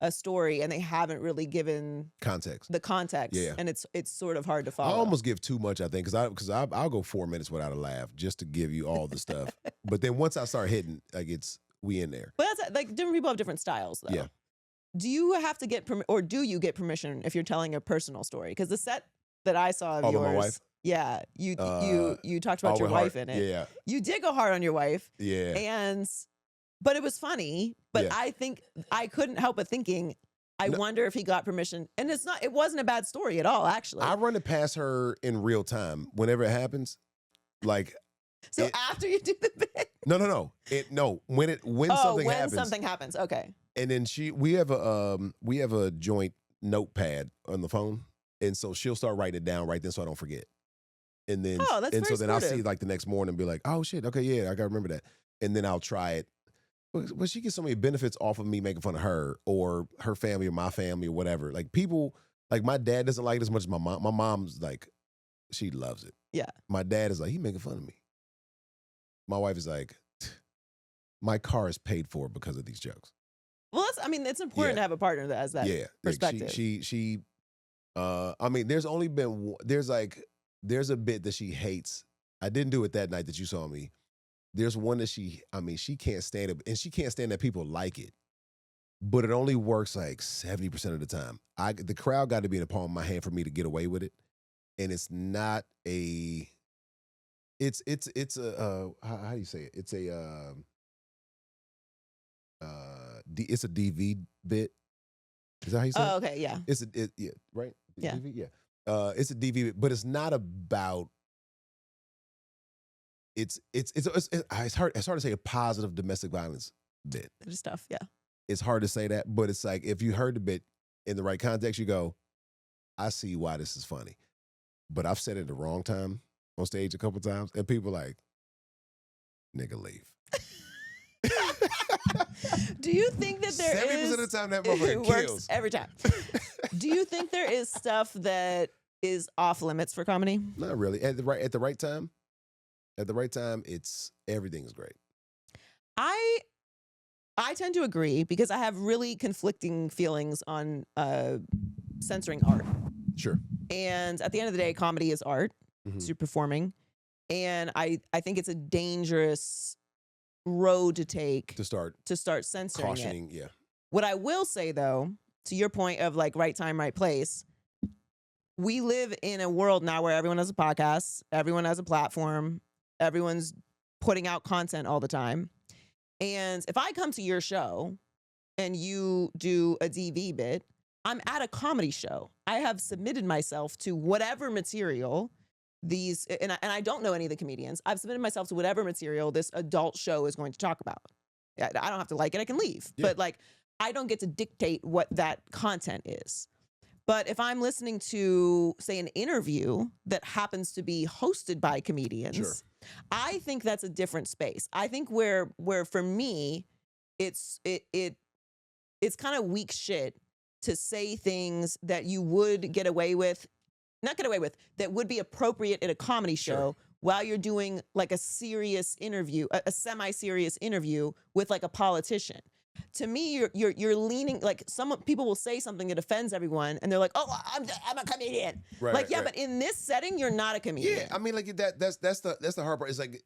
a story and they haven't really given the context, Yeah. and it's sort of hard to I follow. almost give too much, I think, because I'll go 4 minutes without a laugh just to give you all the stuff. But then once I start hitting, like we in there. But that's like different people have different styles, though. Yeah. Do you have to get or do you get permission if you're telling a personal story? Because the set that I saw of yours, my wife? Yeah, you talked about your wife in it. Yeah. You did go hard on your wife. Yeah. But it was funny. But Yeah. I think I couldn't help but thinking, I wonder if he got permission. And it wasn't a bad story at all, actually. I run it past her in real time whenever it happens. Like, so after you do the bit? No. When something happens. Okay. And then we have a joint notepad on the phone, and so she'll start writing it down right then, so I don't forget. And then then I'll see like the next morning and be like, oh shit, okay, yeah, I gotta remember that. And then I'll try it. But she gets so many benefits off of me making fun of her or her family or my family or whatever. Like people, like my dad doesn't like it as much as my mom. My mom's like, she loves it. Yeah. My dad is like, he making fun of me. My wife is like, my car is paid for because of these jokes. Well, it's important to have a partner that has that perspective. There's a bit that she hates. I didn't do it that night that you saw me. There's one that she can't stand it, and she can't stand that people like it. But it only works like 70% of the time. The crowd got to be in the palm of my hand for me to get away with it. And it's not a, it's a, how do you say it? It's a DV bit. Is that how you say it? Oh, okay, yeah. Yeah, right? Yeah. DV, yeah. It's a DV bit, but it's not about, it's hard to say a positive domestic violence bit. It is tough, yeah. It's hard to say that, but it's like if you heard the bit in the right context, you go, I see why this is funny. But I've said it the wrong time on stage a couple times, and people like, nigga, leave. Do you think that there 70% of the time that motherfucker kills. Works every time. Do you think there is stuff that is off limits for comedy? Not really. At the right time, everything is great. I tend to agree because I have really conflicting feelings on censoring art. Sure. And at the end of the day, comedy is art. Mm-hmm. It's performing. And I think it's a dangerous road to take to start censoring cautioning, it. Yeah. What I will say, though, to your point of like right time, right place, we live in a world now where everyone has a podcast, everyone has a platform, everyone's putting out content all the time. And if I come to your show and you do a DV bit, I'm at a comedy show. I have submitted myself to whatever material and I don't know any of the comedians. I've submitted myself to whatever material this adult show is going to talk about. I don't have to like it. I can leave. Yeah. But like, I don't get to dictate what that content is. But if I'm listening to, say, an interview that happens to be hosted by comedians, sure, I think that's a different space. I think where for me, it's kind of weak shit to say things that you would get away with, not get away with, that would be appropriate at a comedy show, sure, while you're doing like a serious interview, a semi-serious interview with like a politician. To me, you're leaning, like some people will say something that offends everyone, and they're like, "Oh, I'm a comedian." Right, like, yeah, right. But in this setting, you're not a comedian. Yeah, I mean, like that's the hard part. It's like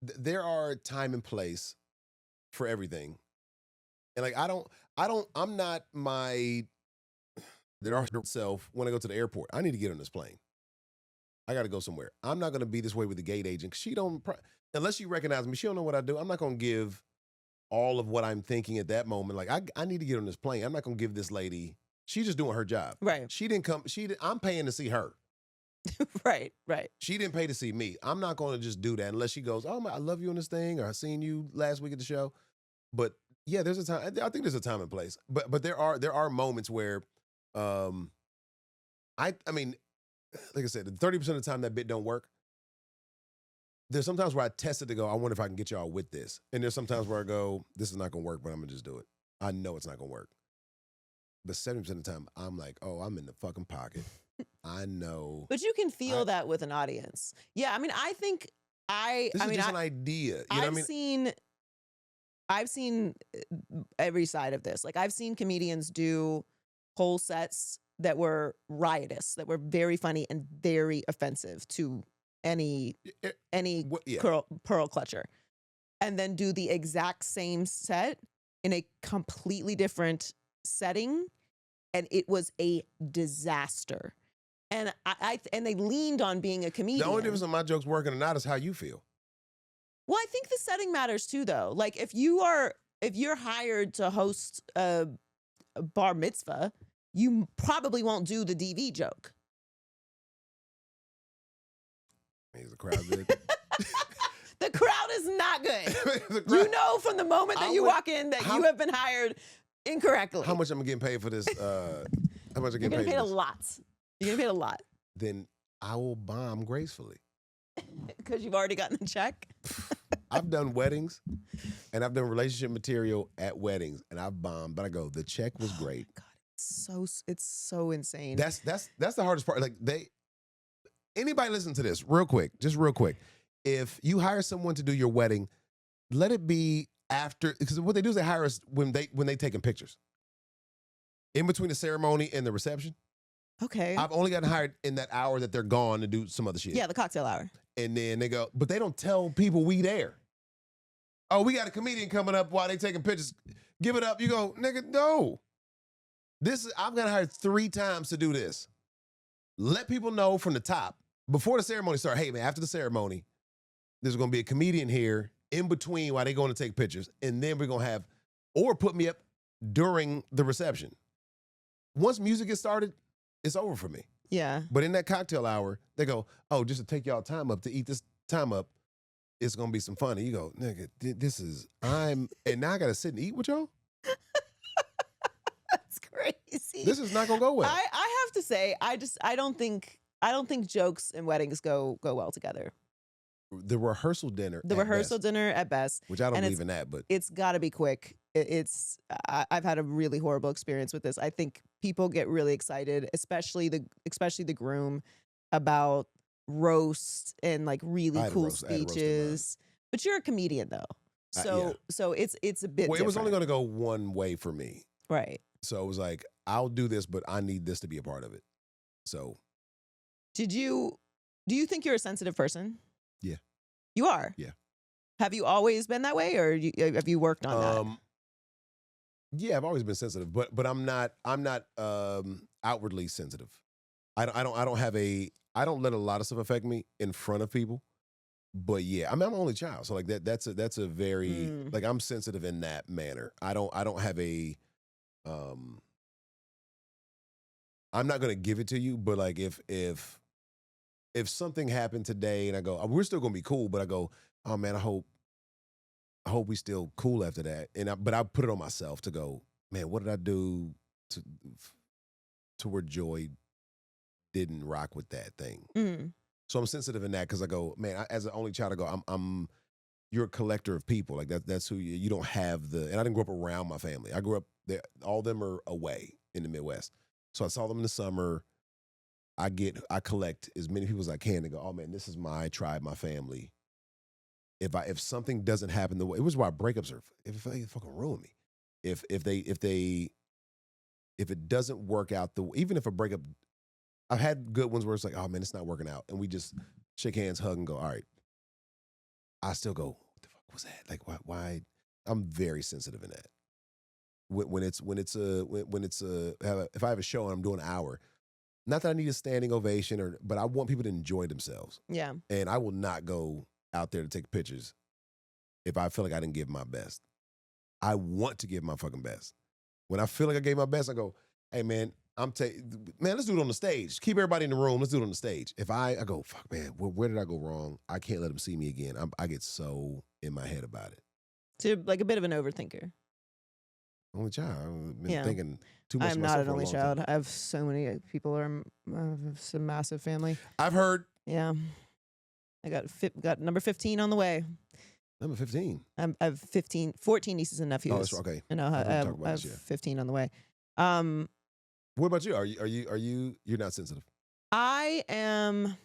there are time and place for everything, and like I'm not my self when I go to the airport. I need to get on this plane. I got to go somewhere. I'm not going to be this way with the gate agent. 'Cause she don't, unless she recognizes me, she don't know what I do. I'm not going to give all of what I'm thinking at that moment. Like, I need to get on this plane. I'm not going to give this lady, she's just doing her job. Right. She didn't come, I'm paying to see her. Right. She didn't pay to see me. I'm not going to just do that unless she goes, oh, I love you on this thing, or I seen you last week at the show. But yeah, there's a time. I think there's a time and place. But there are moments where, I mean, like I said, 30% of the time that bit don't work. There's sometimes where I test it to go, I wonder if I can get y'all with this. And there's sometimes where I go, this is not going to work, but I'm going to just do it. I know it's not going to work. But 70% of the time, I'm like, oh, I'm in the fucking pocket. I know. But you can feel that with an audience. Yeah, I mean, I think this is just an idea. You know what I mean? I've seen every side of this. Like, I've seen comedians do whole sets that were riotous, that were very funny and very offensive to any pearl clutcher, and then do the exact same set in a completely different setting, and it was a disaster. And and they leaned on being a comedian. The only difference in my jokes working or not is how you feel. Well, I think the setting matters too, though. Like, if you're hired to host a bar mitzvah, you probably won't do the DV joke. Is the crowd good? The crowd is not good. You know from the moment that you walk in that you have been hired incorrectly. How much am I getting paid for this? How much I You're getting paid paid for a this? lot. You're getting paid a lot. Then I will bomb gracefully. Because you've already gotten the check? I've done weddings, and I've done relationship material at weddings, and I've bombed. But I go, the check was great. God, it's so insane. That's the hardest part. Like, anybody listen to this real quick, just real quick. If you hire someone to do your wedding, let it be after, because what they do is they hire us when they taking pictures. In between the ceremony and the reception. Okay. I've only gotten hired in that hour that they're gone to do some other shit. Yeah, the cocktail hour. And then they go, but they don't tell people we there. Oh, we got a comedian coming up while they taking pictures. Give it up. You go, nigga, no. I've got hired 3 times to do this. Let people know from the top, before the ceremony starts, hey man, after the ceremony, there's gonna be a comedian here in between while they going to take pictures. And then we're gonna have, or put me up during the reception. Once music gets started, it's over for me. Yeah. But in that cocktail hour, they go, oh, just to take y'all time up, to eat this time up, it's going to be some fun. And you go, nigga, and now I got to sit and eat with y'all? That's crazy. This is not going to go well. I have to say, I don't think jokes and weddings go well together. The rehearsal dinner. Dinner at best. Which I don't believe in that, but. It's got to be quick. I've had a really horrible experience with this. I think people get really excited, especially the groom, about roast and like really cool speeches. But you're a comedian though, so it's a bit. Well, it was only going to go one way for me, right? So it was like, I'll do this, but I need this to be a part of it. So, do you think you're a sensitive person? Yeah, you are. Yeah. Have you always been that way, or have you worked on that? Yeah, I've always been sensitive, but I'm not outwardly sensitive. I don't let a lot of stuff affect me in front of people. But yeah, I mean, I'm an only child, so like that's a very like, I'm sensitive in that manner. I don't have a I'm not gonna give it to you, but like if something happened today and I go, we're still gonna be cool, but I go, oh man, I hope we still cool after that. But I put it on myself to go, man, what did I do to where Joy didn't rock with that thing? So I'm sensitive in that, because I go, man, as an only child, I go, you're a collector of people. Like that's who you don't have and I didn't grow up around my family. I grew up there. All of them are away in the Midwest. So I saw them in the summer. I collect as many people as I can to go, oh man, this is my tribe, my family. If something doesn't happen the way, it was why breakups are, if they fucking ruin me. If it doesn't work out even if a breakup, I've had good ones where it's like, oh man, it's not working out, and we just shake hands, hug, and go, all right. I still go, what the fuck was that? Like, why? I'm very sensitive in that. If I have a show and I'm doing an hour, 90% of the time, 95% of the time, I'm going to be like, oh man, this is my tribe, my family. If something doesn't happen the way, it was why breakups are, if they fucking ruin me. If I have a good ones where it's like, oh man, it's not working out, and we just shake hands, hug, and go, all right. I still go, what the fuck was that? Like, why? I'm very sensitive in that. When it's a not that I need a standing ovation, but I want people to enjoy themselves. Yeah. And I will not go out there to take pictures if I feel like I didn't give my best. I want to give my fucking best. When I feel like I gave my best, I go, hey, man, man, let's do it on the stage. Keep everybody in the room. Let's do it on the stage. If I go, fuck, man, where did I go wrong? I can't let them see me again. I get so in my head about it. So you're like a bit of an overthinker. Only child. I've been thinking too much. I'm not an only child. I have so many people. I have some massive family. I've heard. Yeah. I got number 15 on the way. Number 15. I have 14 nieces and nephews. Oh, that's okay. And I have 15 on the way. What about you? You're not sensitive? I'm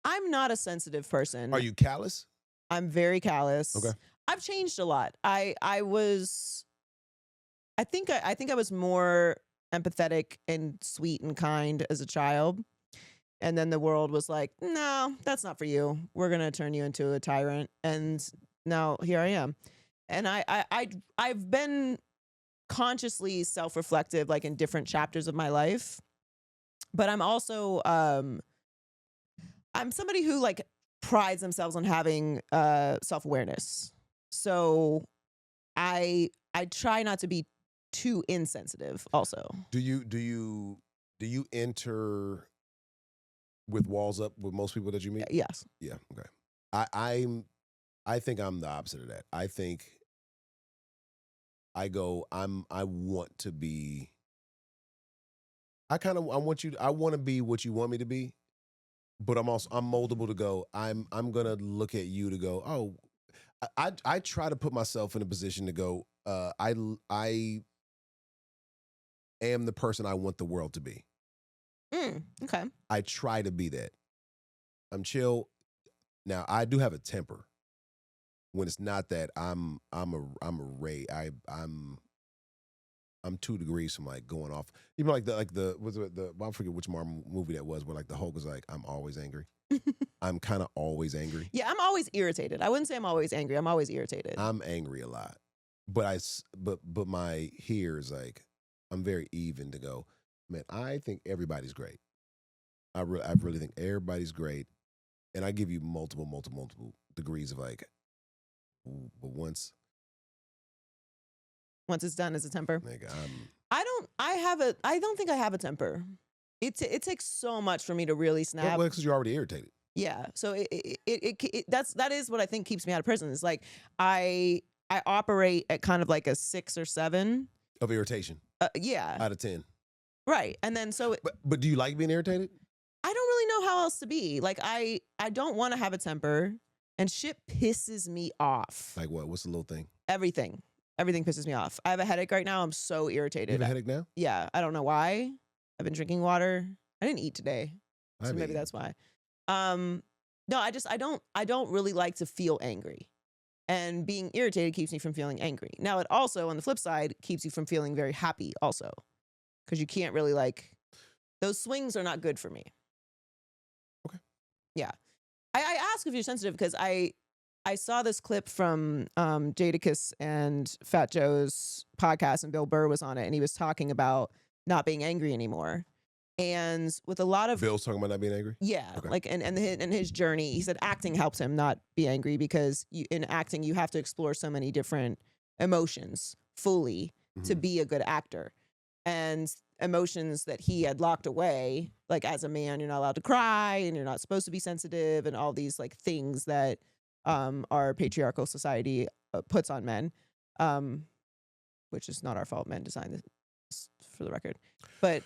not a sensitive person. Are you callous? I'm very callous. Okay. I've changed a lot. I think I was more empathetic and sweet and kind as a child. And then the world was like, no, that's not for you. We're going to turn you into a tyrant. And now here I am. And I've been consciously self-reflective, like in different chapters of my life. But I'm also, I'm somebody who like prides themselves on having self-awareness. So I try not to be too insensitive also. Do you enter with walls up with most people that you meet? Yes. Yeah. Okay. I think I'm the opposite of that. I think I want to be. I want to be what you want me to be, but I'm moldable to go. I'm gonna look at you to go. Oh, I try to put myself in a position to go. I am the person I want the world to be. Okay. I try to be that. I'm chill. Now I do have a temper. When it's not that, I'm I'm 2 degrees from like going off. Even like the I forget which Marvel movie that was, where like the Hulk was like, I'm always angry. I'm kind of always angry. Yeah, I'm always irritated. I wouldn't say I'm always angry. I'm always irritated. I'm angry a lot, but my here is like, I'm very even to go, man, I think everybody's great. I really think everybody's great. And I give you multiple degrees of like, but once it's done as a temper. Like, I don't think I have a temper. It takes so much for me to really snap. Well, because you're already irritated. Yeah. So that is what I think keeps me out of prison. It's like I operate at kind of like a 6 or 7 of irritation. Yeah. Out of 10. Right. And then so but do you like being irritated? I don't really know how else to be. Like I don't want to have a temper, and shit pisses me off. Like what? What's the little thing? Everything pisses me off. I have a headache right now. I'm so irritated. You have a headache now? Yeah. I don't know why. I've been drinking water. I didn't eat today. So maybe that's why. No, I don't really like to feel angry. And being irritated keeps me from feeling angry. Now it also, on the flip side, keeps you from feeling very happy also. Because you can't really like, those swings are not good for me. Okay. Yeah. I ask if you're sensitive because I saw this clip from Jadakiss and Fat Joe's podcast, and Bill Burr was on it, and he was talking about not being angry anymore. And with a lot of Bill's talking about not being angry? Yeah. Okay. Like and his journey, he said acting helps him not be angry because in acting you have to explore so many different emotions fully to be a good actor. And emotions that he had locked away, like as a man, you're not allowed to cry and you're not supposed to be sensitive and all these like things that our patriarchal society puts on men, which is not our fault. Men designed this, for the record. But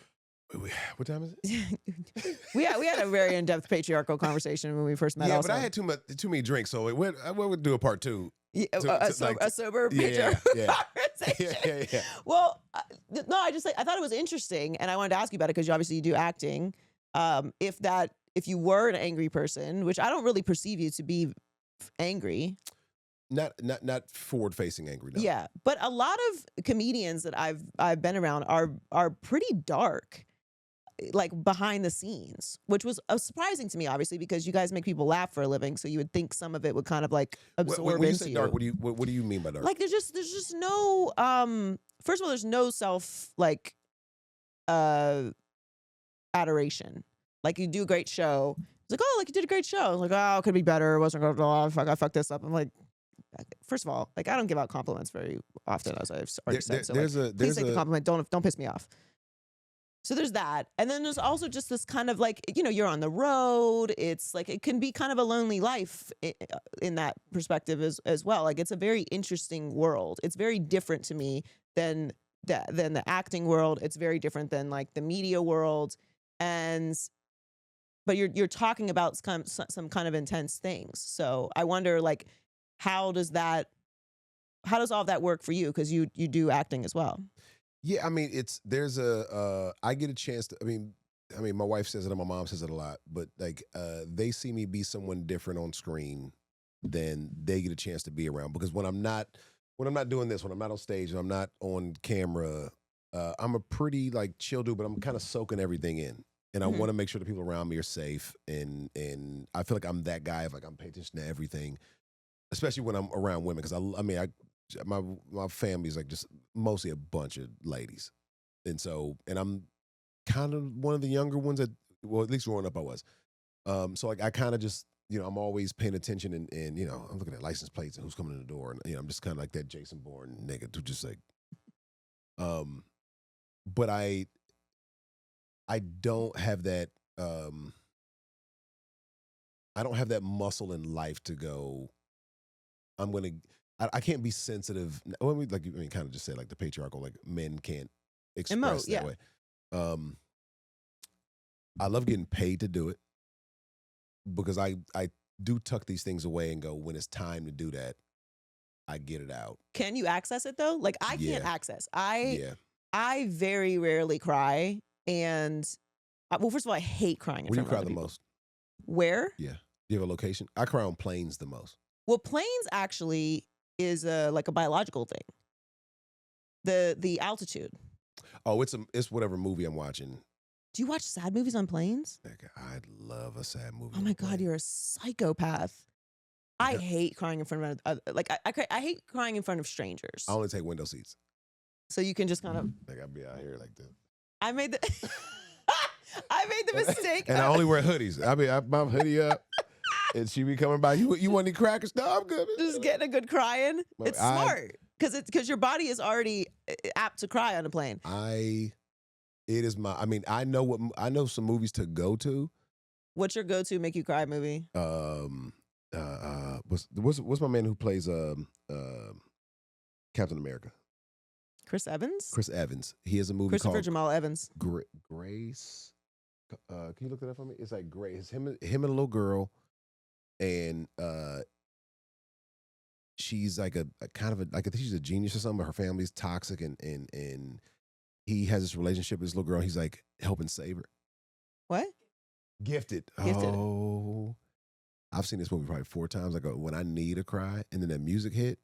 what time is it? we had a very in-depth patriarchal conversation when we first met. Yeah, also. but I had too many drinks, so we would do a part 2. Yeah, a sober patriarchal conversation. Yeah. Well, no, I thought it was interesting, and I wanted to ask you about it because you do acting. If you were an angry person, which I don't really perceive you to be angry. Not forward-facing angry. No. Yeah, but a lot of comedians that I've been around are pretty dark, like behind the scenes, which was surprising to me, obviously, because you guys make people laugh for a living, so you would think some of it would kind of like absorb when you into say you. dark, what do you mean by dark? Like there's just no first of all, there's no self like adoration. Like, you do a great show. It's like, oh, like, you did a great show. I was like, oh, it could be better. It wasn't good. Oh, I fucked this up. I'm like, first of all, like, I don't give out compliments very often, as I've already said. So, like, please take the compliment. Don't piss me off. So there's that. And then there's also just this kind of like, you know, you're on the road. It's like, it can be kind of a lonely life in that perspective as well. Like, it's a very interesting world. It's very different to me than the acting world. It's very different than like the media world. But you're talking about some kind of intense things. So I wonder, like, how does all of that work for you? Because you do acting as well. Yeah, I mean, I get a chance to, I mean, my wife says it and my mom says it a lot, but like, they see me be someone different on screen than they get a chance to be around. Because when I'm not doing this, when I'm not on stage and I'm not on camera, I'm a pretty like chill dude, but I'm kind of soaking everything in. And I want to make sure the people around me are safe. And I feel like I'm that guy of like, I'm paying attention to everything, especially when I'm around women. Because my family is like just mostly a bunch of ladies. And I'm kind of one of the younger ones well, at least growing up I was. So like I kind of just, you know, I'm always paying attention and, you know, I'm looking at license plates and who's coming in the door. And, you know, I'm just kind of like that Jason Bourne nigga who just like, but I don't have that, I don't have that muscle in life to go, I can't be sensitive. When we like, I mean, kind of just say like the patriarchal, like men can't express that way. I love getting paid to do it because I do tuck these things away and go, when it's time to do that, I get it out. Can you access it though? Like, I can't access. I very rarely cry, and well, first of all, I hate crying in Where do you front cry of other the people. most? Where? Yeah. Do you have a location? I cry on planes the most. Well, planes actually is like a biological thing. The altitude. Oh, it's whatever movie I'm watching. Do you watch sad movies on planes? I'd love a sad movie. Oh my God, you're a psychopath. I hate crying in front of I hate crying in front of strangers. I only take window seats. So you can just kind of like I'd be out here like this. I made the mistake. And I only wear hoodies. I mean, my hoodie up. And she be coming by. You want any crackers? No, I'm good. Just getting a good crying. It's smart because your body is already apt to cry on a plane. I know some movies to go to. What's your go-to make you cry movie? What's my man who plays Captain America? Chris Evans. Chris Evans. He has a movie Christopher called Jamal Evans. Grace. Can you look that up for me? It's like Grace. Him and a little girl. And she's like a kind of I think she's a genius or something, but her family's toxic and he has this relationship with this little girl. He's like helping save her. What? Gifted. Oh, I've seen this movie probably 4 times. I go, when I need a cry, and then that music hit.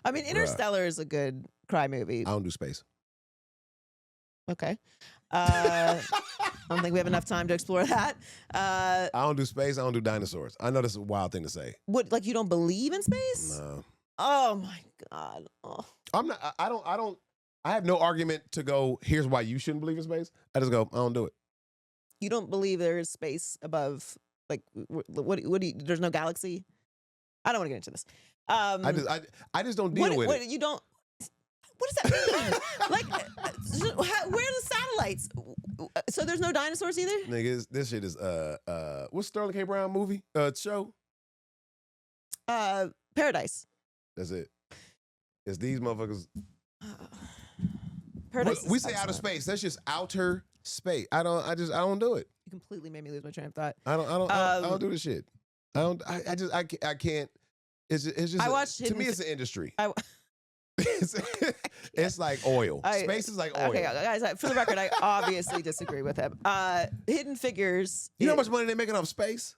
I mean, Interstellar is a good cry movie. I don't do space. Okay. I don't think we have enough time to explore that. I don't do space. I don't do dinosaurs. I know that's a wild thing to say. What, like you don't believe in space? No. Oh my God. Oh. I'm not. I have no argument to go, here's why you shouldn't believe in space. I just go, I don't do it. You don't believe there is space above, like, what do you, there's no galaxy? I don't want to get into this. I just don't deal with it. You don't, what does that mean? Like, where are the satellites? So there's no dinosaurs either? Nigga, this shit is, what's Sterling K. Brown movie, show? Paradise. That's it. It's these motherfuckers. Paradise. We say outer space. That's just outer space. I don't do it. You completely made me lose my train of thought. I don't do this shit. I can't. It's just. I watched to me, it's an industry. It's like oil. Space is like oil. Okay, guys. For the record, I obviously disagree with him. Hidden Figures. You know how much money they're making off space?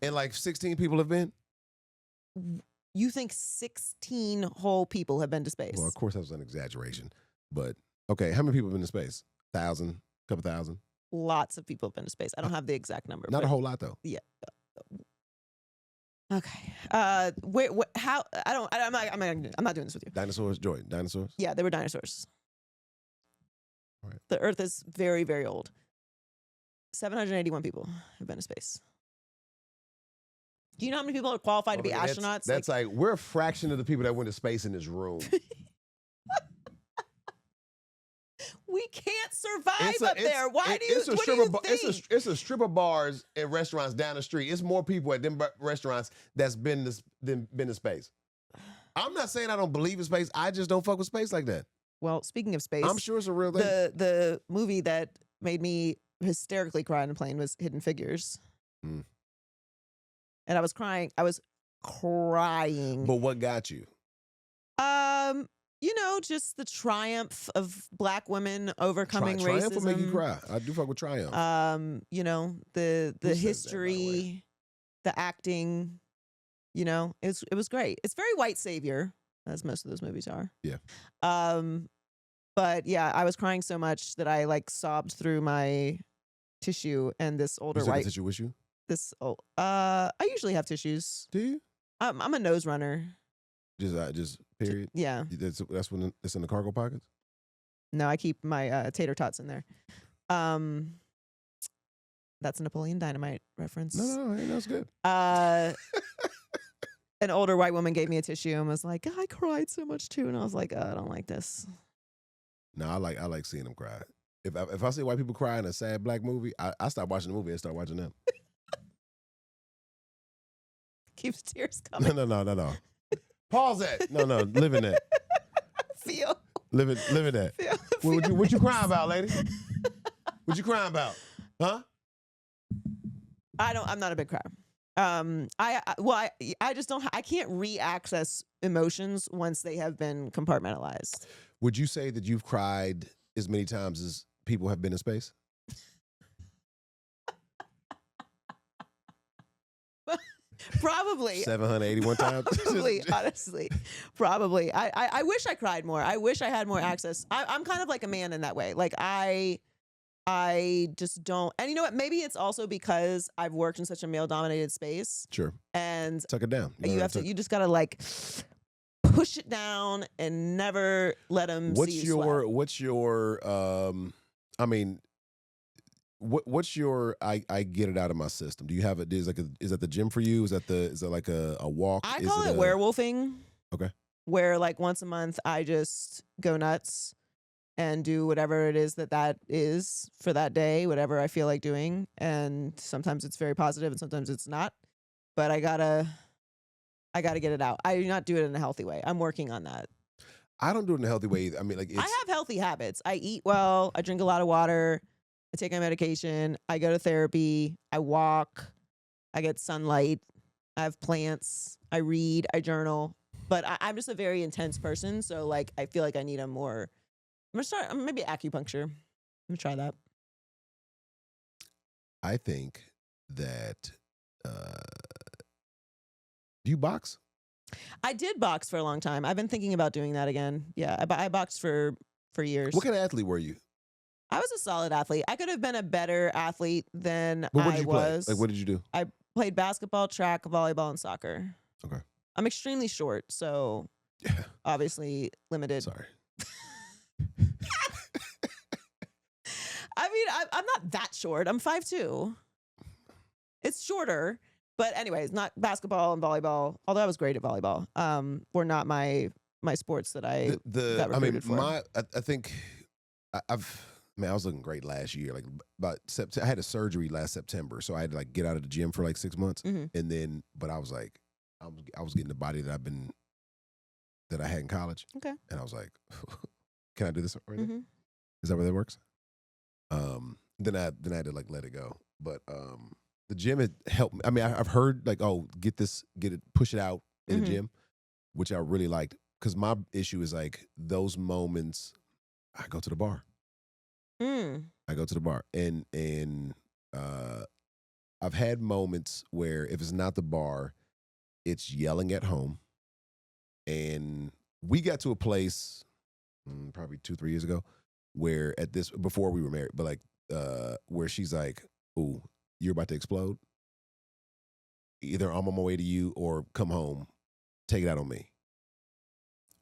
And like 16 people have been. You think 16 whole people have been to space? Well, of course, that was an exaggeration. But okay, how many people have been to space? 1,000, couple thousand. Lots of people have been to space. I don't have the exact number. Not a whole lot, though. Yeah. Okay. How? I'm not doing this with you. Dinosaurs, Joy. Dinosaurs. Yeah, they were dinosaurs. right. The Earth is very, very old. 781 people have been to space. Do you know how many people are qualified to be astronauts? That's like we're a fraction of the people that went to space in this room. We can't survive up there. Why do you think? It's a strip of bars and restaurants down the street. It's more people at them restaurants that's been to space. I'm not saying I don't believe in space. I just don't fuck with space like that. Well, speaking of space, I'm sure it's a real thing. The movie that made me hysterically cry on a plane was Hidden Figures. Mm. And I was crying. I was crying. But what got you? You know, just the triumph of Black women overcoming racism. Triumph will make you cry. I do fuck with Triumph. You know, the history, the acting. You know, it was great. It's very white savior, as most of those movies are. Yeah. But yeah, I was crying so much that I like sobbed through my tissue, and this older white tissue with you. I usually have tissues. Do you? I'm a nose runner. Just period. Yeah. That's when it's in the cargo pockets. No, I keep my tater tots in there. That's a Napoleon Dynamite reference. No, that's good. An older white woman gave me a tissue and was like, I cried so much too, and I was like, I don't like this. No, I like seeing them cry. If I see white people cry in a sad Black movie, I stop watching the movie and start watching them. Keeps tears coming. No. Pause that. No, live in that. Feel. Live in that. Feel. What you crying about, lady? What you crying about? Huh? I'm not a big crier. I just don't. I can't re-access emotions once they have been compartmentalized. Would you say that you've cried as many times as people have been in space? Probably 781 times. Probably, honestly, probably. I wish I cried more. I wish I had more access. I'm kind of like a man in that way. Like I just don't. And you know what? Maybe it's also because I've worked in such a male-dominated space. Sure. And tuck it down. You just gotta like push it down and never let them see you sweat. What's your what's your I get it out of my system? Do you have it? Is that the gym for you? Is that like a walk? I call it werewolfing. Okay. Where like once a month I just go nuts and do whatever it is that is for that day, whatever I feel like doing. And sometimes it's very positive and sometimes it's not. But I gotta get it out. I do not do it in a healthy way. I'm working on that. I don't do it in a healthy way either. I mean, like I have healthy habits. I eat well. I drink a lot of water. I take my medication. I go to therapy. I walk. I get sunlight. I have plants. I read. I journal. But I'm just a very intense person. So like, I feel like I need a more. I'm gonna start. Maybe acupuncture. I'm gonna try that. I think that. Do you box? I did box for a long time. I've been thinking about doing that again. Yeah, I boxed for years. What kind of athlete were you? I was a solid athlete. I could have been a better athlete than what I did you was. Play? Like, what did you do? I played basketball, track, volleyball, and soccer. Okay. I'm extremely short, so obviously limited. Sorry. I mean, I'm not that short. I'm 5'2". It's shorter. But anyways, not basketball and volleyball, although I was great at volleyball, were not my sports that I got recruited for. I think I was looking great last year. Like I had a surgery last September, so I had to like get out of the gym for like 6 months, and then but I was like, I was getting the body that I had in college. Okay, and I was like, can I do this right mm-hmm. now? Is that where that works? Then I had to like let it go, but the gym had helped me. I mean, I've heard like, oh, push it out in the gym, which I really liked. Because my issue is like those moments, I go to the bar. I go to the bar. And I've had moments where if it's not the bar, it's yelling at home. And we got to a place probably 2-3 years ago where before we were married, but like where she's like, ooh, you're about to explode. Either I'm on my way to you or come home, take it out on me,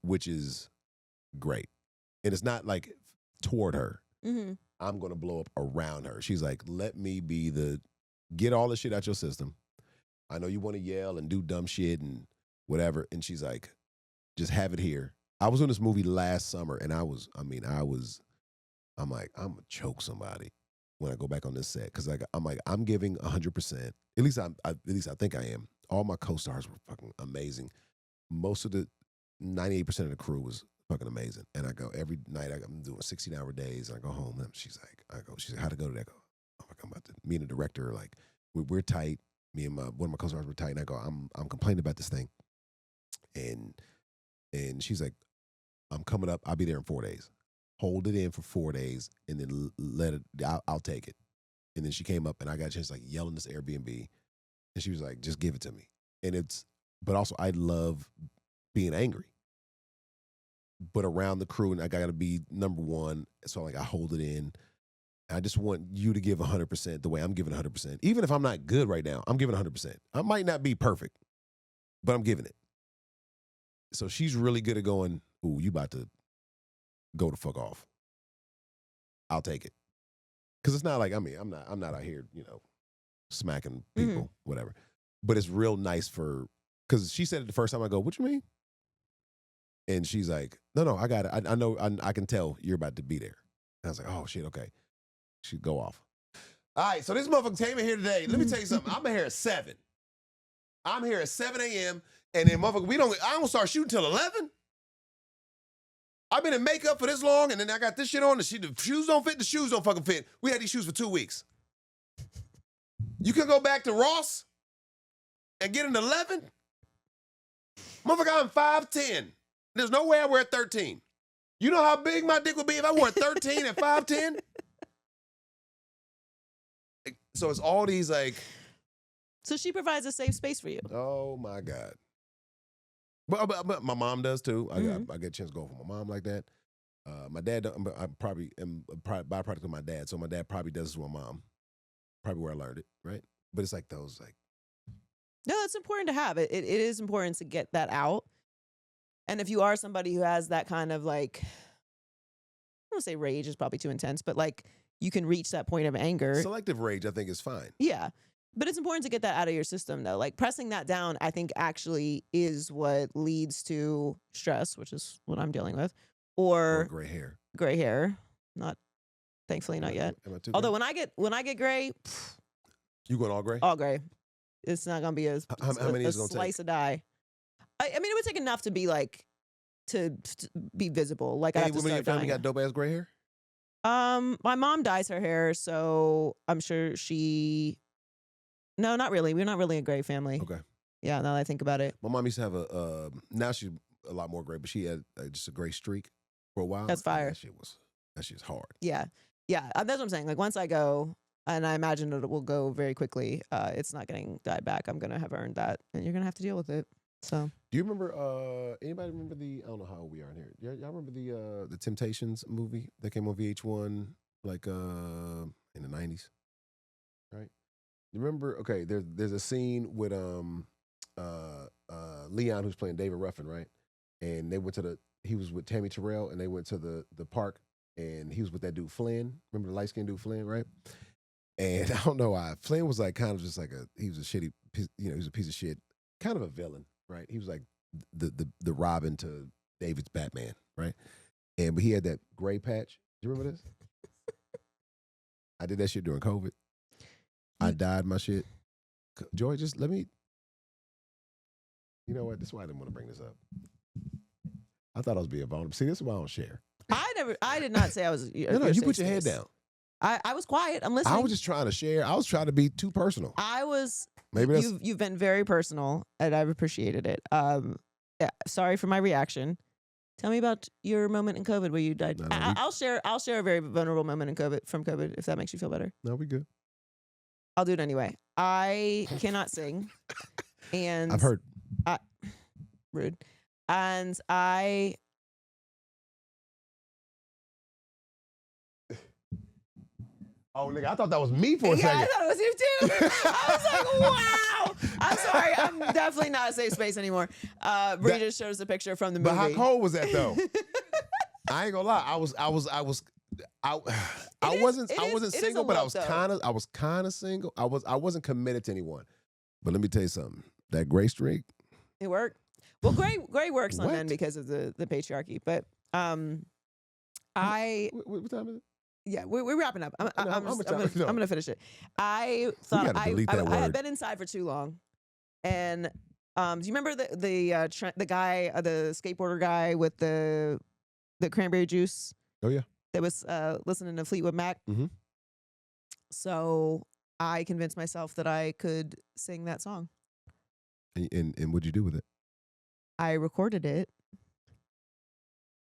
which is great. And it's not like toward her. I'm going to blow up around her. She's like, let me be get all the shit out your system. I know you want to yell and do dumb shit and whatever. And she's like, just have it here. I was on this movie last summer and I'm like, I'm going to choke somebody when I go back on this set. Cause I'm giving 100%. At least I think I am. All my co-stars were fucking amazing. Most of the 98% of the crew was fucking amazing. And I go every night, I'm doing 16-hour days. And I go home and she's like, how'd it go today? I go, oh my God, I'm about to, me and the director are like, we're tight. Me and one of my co-stars were tight. And I go, I'm complaining about this thing. And she's like, I'm coming up. I'll be there in 4 days. Hold it in for 4 days and then I'll take it. And then she came up and I got a chance to like yell in this Airbnb. And she was like, just give it to me. But also I love being angry. But around the crew, and I got to be number one. So like I hold it in. I just want you to give 100% the way I'm giving 100%. Even if I'm not good right now, I'm giving 100%. I might not be perfect, but I'm giving it. So she's really good at going, ooh, you about to go the fuck off. I'll take it. Because it's not like, I'm not out here, smacking people, whatever. But it's real nice because she said it the first time. I go, what you mean? And she's like, no, I got it. I know, I can tell you're about to be there. And I was like, oh shit, okay. She'd go off. All right, so this motherfucker came in here today. Let me tell you something. I'm here at 7. I'm here at 7 a.m. And then motherfucker, I don't start shooting till 11. I've been in makeup for this long, and then I got this shit on. The shoes don't fit. The shoes don't fucking fit. We had these shoes for 2 weeks. You can go back to Ross and get an 11? Motherfucker, I'm 5'10". There's no way I wear 13. You know how big my dick would be if I wore 13 at 5'10"? So it's all these like... So she provides a safe space for you. Oh, my God. But my mom does, too. I get a chance to go for my mom like that. My dad, I probably am a byproduct of my dad, so my dad probably does this with my mom. Probably where I learned it, right? But it's like those, like... No, it's important to have it. It is important to get that out. And if you are somebody who has that kind of like... I don't say rage is probably too intense, but like you can reach that point of anger. Selective rage, I think, is fine. Yeah. But it's important to get that out of your system, though. Like pressing that down, I think actually is what leads to stress, which is what I'm dealing with, or gray hair. Gray hair, thankfully not yet. Although when I get gray, you going all gray? All gray. It's not gonna be a many is it gonna slice take? of dye. I mean, it would take enough to be like to be visible. Like I have to start start your family dyeing. got dope ass gray hair? My mom dyes her hair, so I'm sure she. No, not really. We're not really a gray family. Okay. Yeah, now that I think about it. My mom used to have now she's a lot more gray, but she had just a gray streak for a while. That's fire. That shit's hard. Yeah. Yeah. That's what I'm saying. Like once I go, and I imagine it will go very quickly, it's not getting dyed back. I'm going to have earned that, and you're going to have to deal with it. So. Do you remember, anybody remember I don't know how old we are in here. Y'all remember the Temptations movie that came on VH1 like in the 90s? Right? You remember? Okay, there's a scene with Leon, who's playing David Ruffin, right? And they went he was with Tammy Terrell, and they went to the park, and he was with that dude Flynn. Remember the light skinned dude Flynn, right? And I don't know why Flynn was like kind of just like he was a shitty, he was a piece of shit, kind of a villain, right? He was like the Robin to David's Batman, right? But he had that gray patch. Do you remember this? I did that shit during COVID. I dyed my shit. Joy, just let me. You know what? This is why I didn't want to bring this up. I thought I was being vulnerable. See, this is why I don't share. I did not say I was. No, you put your head down. I was quiet. I'm listening. I was just trying to share. I was trying to be too personal. Maybe you've been very personal, and I've appreciated it. Yeah, sorry for my reaction. Tell me about your moment in COVID where you died. I'll share a very vulnerable moment from COVID if that makes you feel better. No, we good. I'll do it anyway. I cannot sing, and I've heard. Rude. And I. Oh, nigga, I thought that was me for a second. I thought it was you too. I was like, wow. I'm sorry. I'm definitely not a safe space anymore. Bree just showed us a picture from the movie. But how cold was that though? I ain't gonna lie. I It I is wasn't a single, but look, though. I was kind of single. I wasn't committed to anyone. But let me tell you something. That gray streak. It worked. Well, gray works on men What? because of the patriarchy. But I What time is it? yeah, we're wrapping up. No, how much time? No. I'm gonna finish it. I We thought got to delete that I had word. been inside for too long, and do you remember the guy, the skateboarder guy with the cranberry juice Oh yeah. that was listening to Fleetwood Mac? Mm-hmm. So I convinced myself that I could sing that song. And what'd you do with it? I recorded it,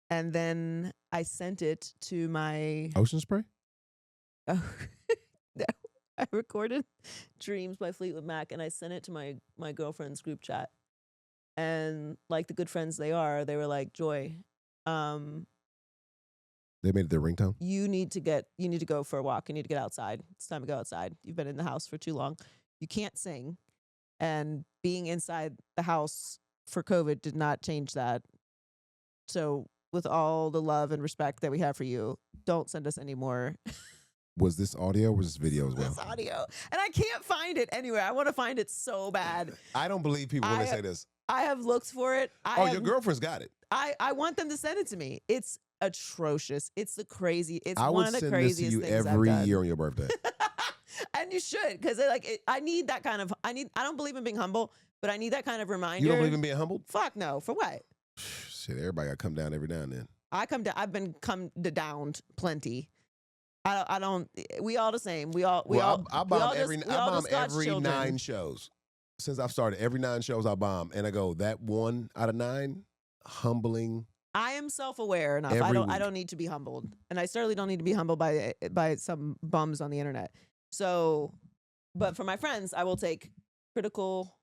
and then I sent it to my. Ocean spray? Oh, no. I recorded "Dreams" by Fleetwood Mac, and I sent it to my girlfriend's group chat. And like the good friends they are, they were like, "Joy, They made it their ringtone. you need to go for a walk. You need to get outside. It's time to go outside. You've been in the house for too long. You can't sing." And being inside the house for COVID did not change that. So with all the love and respect that we have for you, don't send us any more Was this audio or was this video as well? this audio. And I can't find it anywhere. I want to find it so bad. I don't believe people when they say this. I have looked for it. Your girlfriend's got it. I want them to send it to me. It's atrocious. It's I one would of the send craziest this to you things every I've done. year on your birthday. And you should, because I need that kind of. I don't believe in being humble, but I need that kind of reminder. You don't believe in being humbled? Fuck no. For what? Shit, everybody got to come down every now and then. I've been come to downed plenty. I don't. We all the same. I bomb every God's children. 9 shows. Since I've started, every 9 shows I bomb, and I go, that 1 out of 9, humbling. I am self-aware enough. Every I week. don't need to be humbled, and I certainly don't need to be humbled by some bums on the internet. So, but for my friends, I will take critical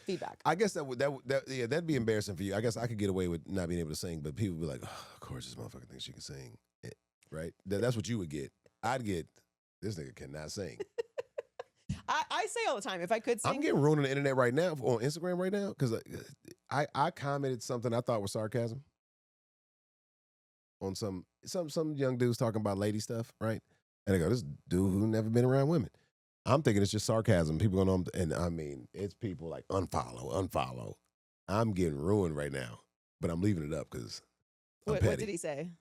feedback. I guess that'd be embarrassing for you. I guess I could get away with not being able to sing, but people would be like, oh, of course this motherfucker thinks she can sing. Right? That's what you would get. I'd get, this nigga cannot sing. I say all the time, if I could sing. I'm getting ruined on the internet right now, on Instagram right now, because I commented something I thought was sarcasm on some young dudes talking about lady stuff, right? And they go, this dude who never been around women. I'm thinking it's just sarcasm. People going on, and I mean, it's people like unfollow. I'm getting ruined right now, but I'm leaving it up because what did he say?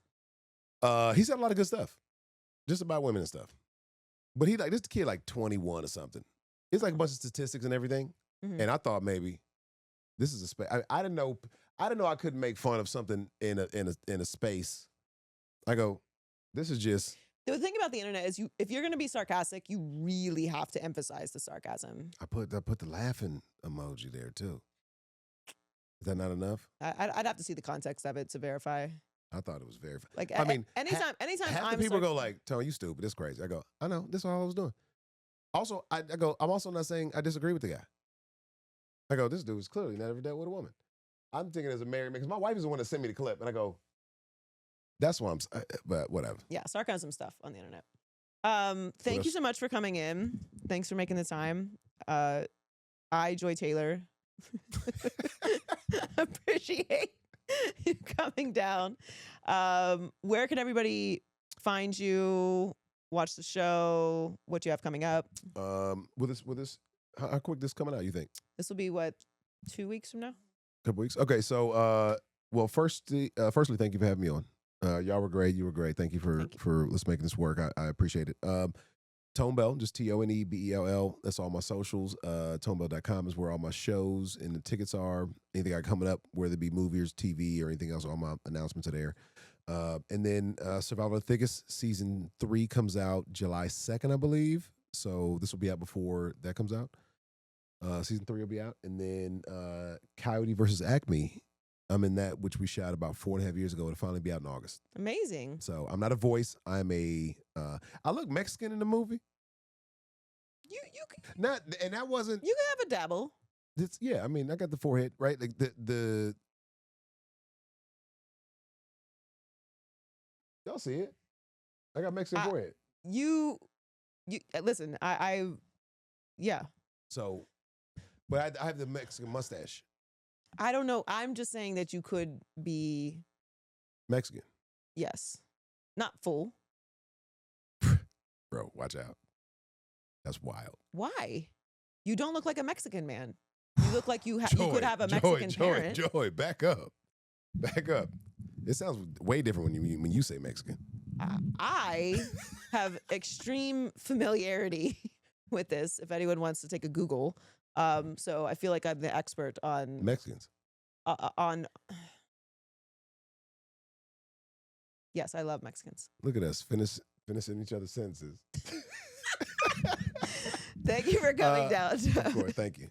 He said a lot of good stuff, just about women and stuff. But this kid like 21 or something. It's like a bunch of statistics and everything. Mm-hmm. And I thought maybe this is a space. I didn't know I couldn't make fun of something in a space. I go, this is just. The thing about the internet is, if you're going to be sarcastic, you really have to emphasize the sarcasm. I put the laughing emoji there too. Is that not enough? I'd have to see the context of it to verify. I thought it was very. Like, I mean, anytime half the people go like, "Tony, you stupid. It's crazy." I go, "I know. This is all I was doing." Also, I go, I'm also not saying I disagree with the guy. I go, this dude is clearly never dealt with a woman. I'm thinking as a married man, because my wife is the one that sent me the clip, and I go, that's why but whatever. Yeah, sarcasm stuff on the internet. Thank you so much for coming in. Thanks for making the time. I, Joy Taylor, appreciate you coming down. Where can everybody find you? Watch the show. What you have coming up? With this, how quick this coming out? You think? This will be what, 2 weeks from now? Couple weeks. Okay, so firstly, thank you for having me on. Y'all were great. You were great. Thank you for let's making this work. I appreciate it. Tonebell, just TONEBELL. That's all my socials. Tonebell.com is where all my shows and the tickets are. Anything I got coming up, whether it be movies, TV, or anything else, all my announcements are there. And then Survival of the Thickest season 3 comes out July 2nd, I believe. So this will be out before that comes out. Season 3 will be out. And then Coyote versus Acme. I'm in that, which we shot about 4.5 years ago. It'll finally be out in August. Amazing. So I'm not a voice. I'm a. I look Mexican in the movie. You Not, and that wasn't. can have a dabble. Yeah, I mean, I got the forehead right. Like the. Y'all see it? I got Mexican forehead. You listen. Yeah. So, but I have the Mexican mustache. I don't know. I'm just saying that you could be Mexican. yes, not full. Watch out. That's wild. Why? You don't look like a Mexican man. You look like you could have a Mexican parent. Joy, back up. Back up. It sounds way different when you say Mexican. I have extreme familiarity with this. If anyone wants to take a Google, so I feel like I'm the expert on Mexicans. On. Yes, I love Mexicans. Look at us finishing each other's sentences. Thank you for coming down. Of course, thank you.